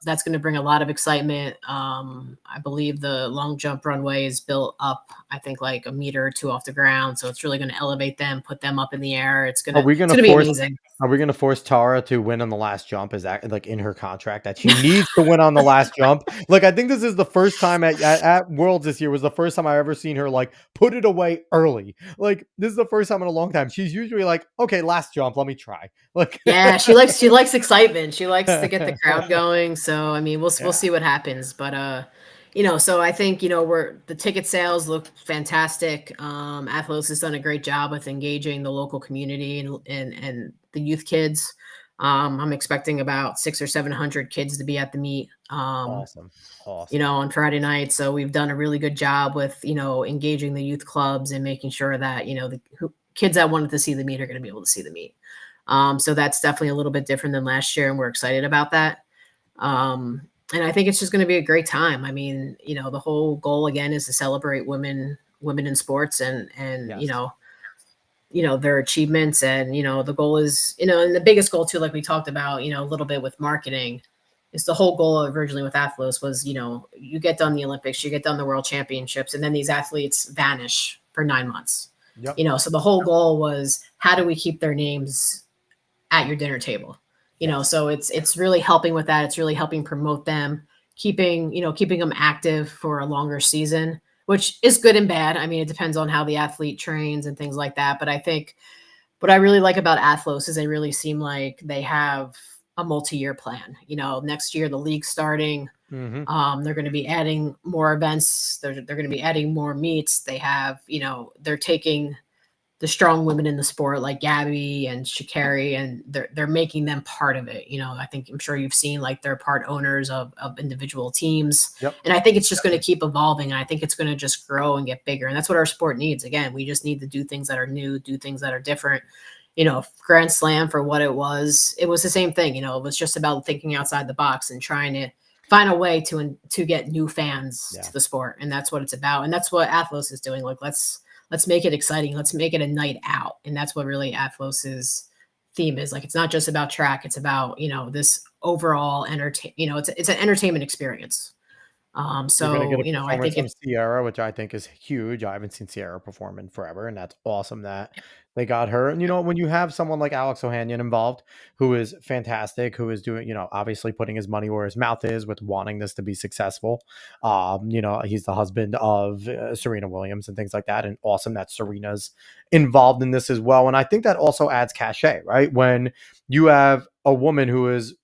that's gonna bring a lot of excitement. I believe the long jump runway is built up, I think like a meter or two off the ground. So it's really gonna elevate them, put them up in the air. It's Are gonna we it's gonna gonna be force amazing. are we gonna force Tara to win on the last jump? Is that, like, in her contract that she needs to win on the last jump? Like, I think this is the first time at Worlds this year was the first time I ever seen her, like, put it away early. Like, this is the first time in a long time. She's usually like, "Okay, last jump, let me try." Like Yeah, she likes excitement. She likes to get the crowd going. So I mean, we'll Yeah, see what happens. But so I think we're the ticket sales look fantastic. Athlos has done a great job with engaging the local community and the youth kids. I'm expecting about 600 or 700 kids to be at the meet. awesome, awesome. On Friday night. So we've done a really good job with engaging the youth clubs and making sure that the kids that wanted to see the meet are going to be able to see the meet. So that's definitely a little bit different than last year, and we're excited about that. Um, and I think it's just going to be a great time. I mean, the whole goal again is to celebrate women in sports and Yes. their achievements. And the goal is and the biggest goal too, like we talked about a little bit with marketing, is the whole goal originally with Athlos was you get done the Olympics, you get done the World Championships, and then these athletes vanish for 9 months. Yep. So the whole goal was, how do we keep their names at your dinner table? Yes. So it's really helping with that. It's really helping promote them. keeping them active for a longer season, which is good and bad. I mean, it depends on how the athlete trains and things like that. But I think what I really like about Athlos is they really seem like they have a multi-year plan. Next year the league's starting. Hmm. They're going to be adding more events. They're going to be adding more meets. They're taking the strong women in the sport like Gabby and Shakari, and they're making them part of it. I'm sure you've seen like they're part owners of individual teams. Yep. And I think it's just going to keep evolving, and I think it's going to just grow and get bigger. And that's what our sport needs. Again, we just need to do things that are new, do things that are different. Grand Slam, for what it was the same thing. It was just about thinking outside the box and trying to find a way to get new fans Yeah. to the sport. And that's what it's about. And that's what Athlos is doing. Like, let's make it exciting. Let's make it a night out. And that's what really Athlos's theme is. Like, it's not just about track. It's about, this overall it's an entertainment experience. You're gonna get So, a I performance think from it, Sierra, which I think is huge. I haven't seen Sierra perform in forever, and that's awesome that they got her. And when you have someone like Alex Ohanian involved, who is fantastic, who is doing, obviously putting his money where his mouth is with wanting this to be successful. He's the husband of Serena Williams and things like that, and awesome that Serena's involved in this as well. And I think that also adds cachet, right? When you have a woman who is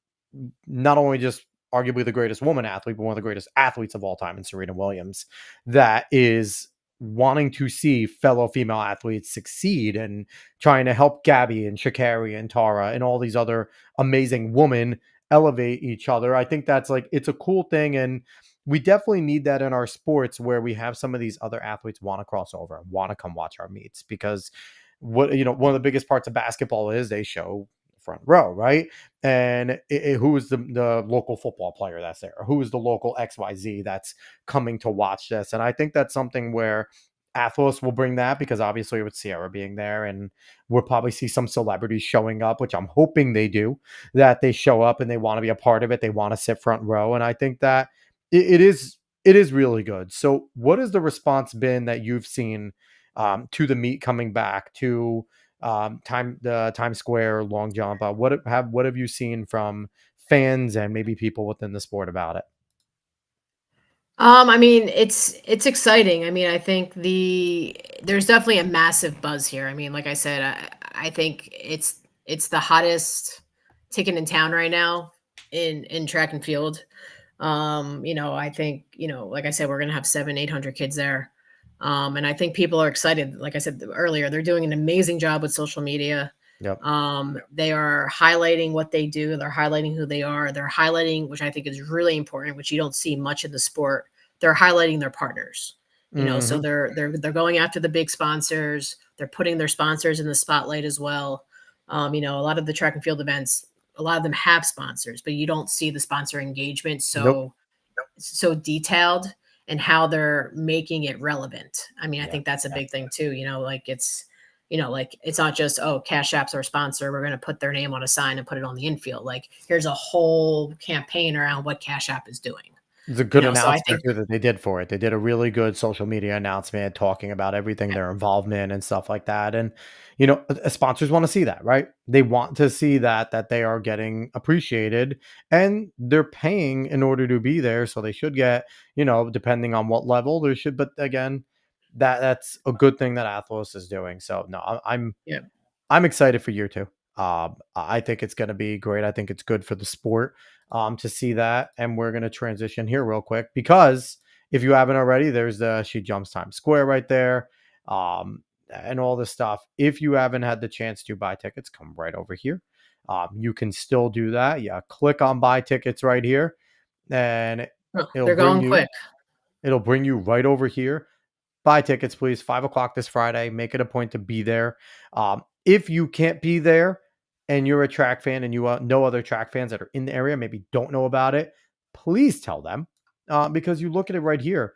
not only just arguably the greatest woman athlete, but one of the greatest athletes of all time in Serena Williams, that is wanting to see fellow female athletes succeed and trying to help Gabby and Shakari and Tara and all these other amazing women elevate each other. I think that's like, it's a cool thing. And we definitely need that in our sports where we have some of these other athletes want to cross over and want to come watch our meets because one of the biggest parts of basketball is they show front row, right? And who is the local football player that's there? Or who is the local XYZ that's coming to watch this? And I think that's something where Athos will bring that because obviously with Sierra being there, and we'll probably see some celebrities showing up, which I'm hoping they do, that they show up and they want to be a part of it. They want to sit front row. And I think that it is really good. So what has the response been that you've seen to the meet coming back to the Times Square long jump? What have you seen from fans and maybe people within the sport about it? I mean, it's exciting. I mean, I think there's definitely a massive buzz here. I mean, like I said, I think it's the hottest ticket in town right now in track and field. I think, like I said, we're gonna have 800 kids there. And I think people are excited. Like I said earlier, they're doing an amazing job with social media. Yep. They are highlighting what they do. They're highlighting who they are. They're highlighting, which I think is really important, which you don't see much in the sport. They're highlighting their partners. So Hmm. they're going after the big sponsors. They're putting their sponsors in the spotlight as well. A lot of the track and field events, a lot of them have sponsors, but you don't see the sponsor engagement Nope. so detailed and how they're making it relevant. I mean, I Yeah. think that's a big thing too. Like it's not just, oh, Cash App's our sponsor. We're going to put their name on a sign and put it on the infield. Like, here's a whole campaign around what Cash App is doing. It's a good So I think, announcement too that they did for it. They did a really good social media announcement talking about everything, their involvement and stuff like that. And sponsors want to see that, right? They want to see that they are getting appreciated and they're paying in order to be there. So they should get, depending on what level there should. But again, that's a good thing that Athlos is doing. So no, yeah. I'm excited for year two. I think it's going to be great. I think it's good for the sport to see that. And we're going to transition here real quick because if you haven't already, there's the She Jumps Times Square right there and all this stuff. If you haven't had the chance to buy tickets, come right over here. You can still do that. Yeah, click on buy tickets right here and Oh, it'll they're bring going you quick. it'll bring you right over here. Buy tickets, please. 5 o'clock this Friday. Make it a point to be there. If you can't be there and you're a track fan and you know other track fans that are in the area, maybe don't know about it, please tell them because you look at it right here.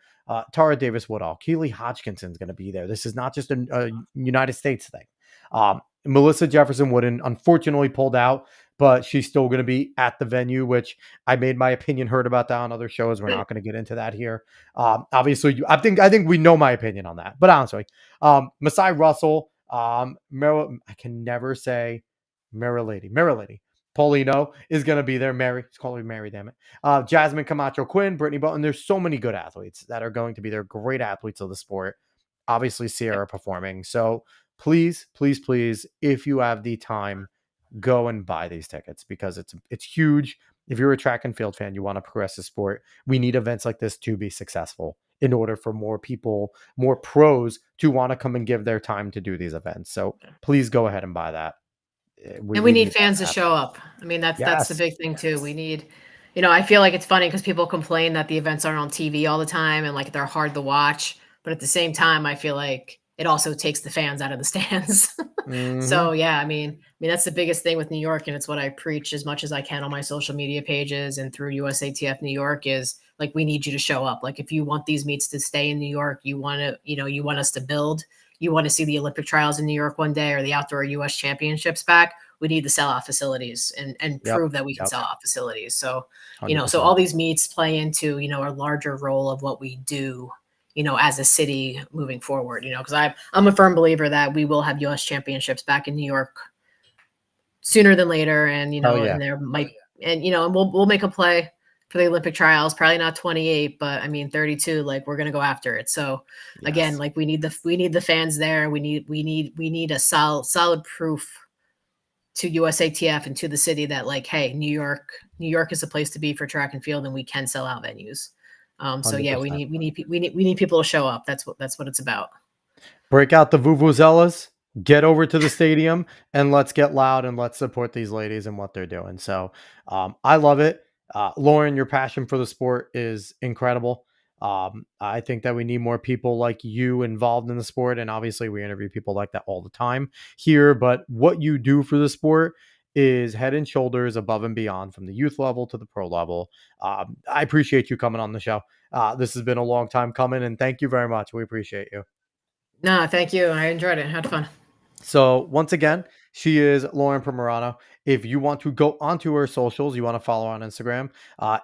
Tara Davis Woodall, Keely Hodgkinson's going to be there. This is not just a United States thing. Melissa Jefferson Wooden unfortunately pulled out, but she's still going to be at the venue, which I made my opinion heard about that on other shows. We're not going to get into that here. Obviously, I think we know my opinion on that. But honestly, Masai Russell, I can never say Marilady. Paulino is going to be there. Mary, it's called her Mary, damn it. Jasmine Camacho Quinn, Brittany Button. There's so many good athletes that are going to be there. Great athletes of the sport. Obviously, Yep. Sierra performing. So please, please, please, if you have the time, go and buy these tickets because it's huge. If you're a track and field fan, you want to progress the sport. We need events like this to be successful in order for more people, more pros to want to come and give their time to do these events. So please go ahead and buy that. We, And we we need need that fans to to happen. show up. I mean, that's the Yes. big thing too. We need, I feel like it's funny because people complain that the events aren't on TV all the time and like they're hard to watch. But at the same time, I feel like it also takes the fans out of the stands. Hmm. So yeah, I mean that's the biggest thing with New York, and it's what I preach as much as I can on my social media pages and through USATF New York is like we need you to show up. Like if you want these meets to stay in New York, you want to, you want us to build. You want to see the Olympic trials in New York one day or the outdoor US championships back, we need to sell out facilities and Yep. prove that we can Yep. sell out facilities. So, so 100%. all these meets play into, a larger role of what we do, as a city moving forward, because I'm a firm believer that we will have US championships back in New York sooner than later. And, Hell yeah. and there might, and we'll make a play for the Olympic trials, probably not 28, but I mean 32, like we're going to go after it. So again, Yes. like we need the fans there. We need a solid proof to USATF and to the city that like, hey, New York is a place to be for track and field, and we can sell out venues. So yeah, we 100%. need we need we need people to show up. That's what it's about. Break out the vuvuzelas, get over to the stadium, and let's get loud and let's support these ladies and what they're doing. So I love it. Lauren, your passion for the sport is incredible. I think that we need more people like you involved in the sport. And obviously, we interview people like that all the time here. But what you do for the sport is head and shoulders above and beyond from the youth level to the pro level. I appreciate you coming on the show. This has been a long time coming, and thank you very much. We appreciate you. No, thank you. I enjoyed it. Had fun. So once again, she is Lauren Primerano. If you want to go onto her socials, you want to follow her on Instagram,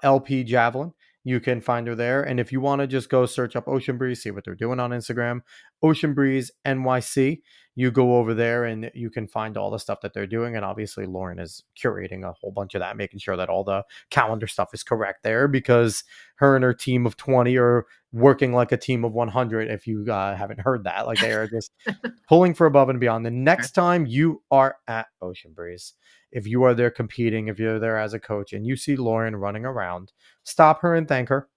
LP Javelin. You can find her there. And if you want to just go search up Ocean Breeze, see what they're doing on Instagram, Ocean Breeze NYC. You go over there and you can find all the stuff that they're doing. And obviously, Lauren is curating a whole bunch of that, making sure that all the calendar stuff is correct there because her and her team of 20 are working like a team of 100. If you haven't heard that, like they are just pulling for above and beyond. The next time you are at Ocean Breeze, if you are there competing, if you're there as a coach and you see Lauren running around, stop her and thank her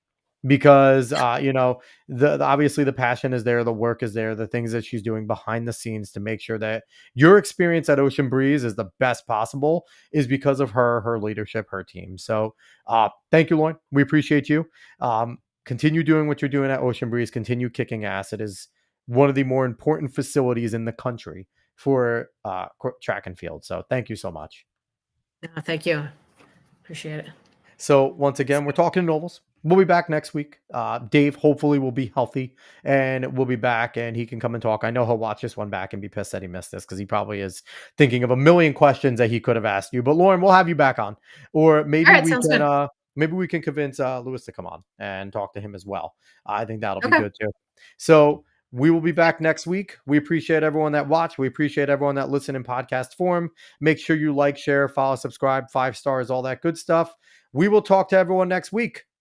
because obviously the passion is there, the work is there, the things that she's doing behind the scenes to make sure that your experience at Ocean Breeze is the best possible is because of her leadership, her team. So thank you, Lauren. We appreciate you. Continue doing what you're doing at Ocean Breeze, continue kicking ass. It is one of the more important facilities in the country for track and field. So thank you so much. No, thank you. Appreciate it. So once again, we're talking novels. We'll be back next week. Dave hopefully will be healthy and we'll be back and he can come and talk. I know he'll watch this one back and be pissed that he missed this because he probably is thinking of a million questions that he could have asked you. But Lauren, we'll have you back on. Or All right, sounds good. maybe we can convince Lewis to come on and talk to him as well. I think that'll be Okay. good too. So we will be back next week. We appreciate everyone that watched. We appreciate everyone that listened in podcast form. Make sure you like, share, follow, subscribe, 5 stars, all that good stuff. We will talk to everyone next week.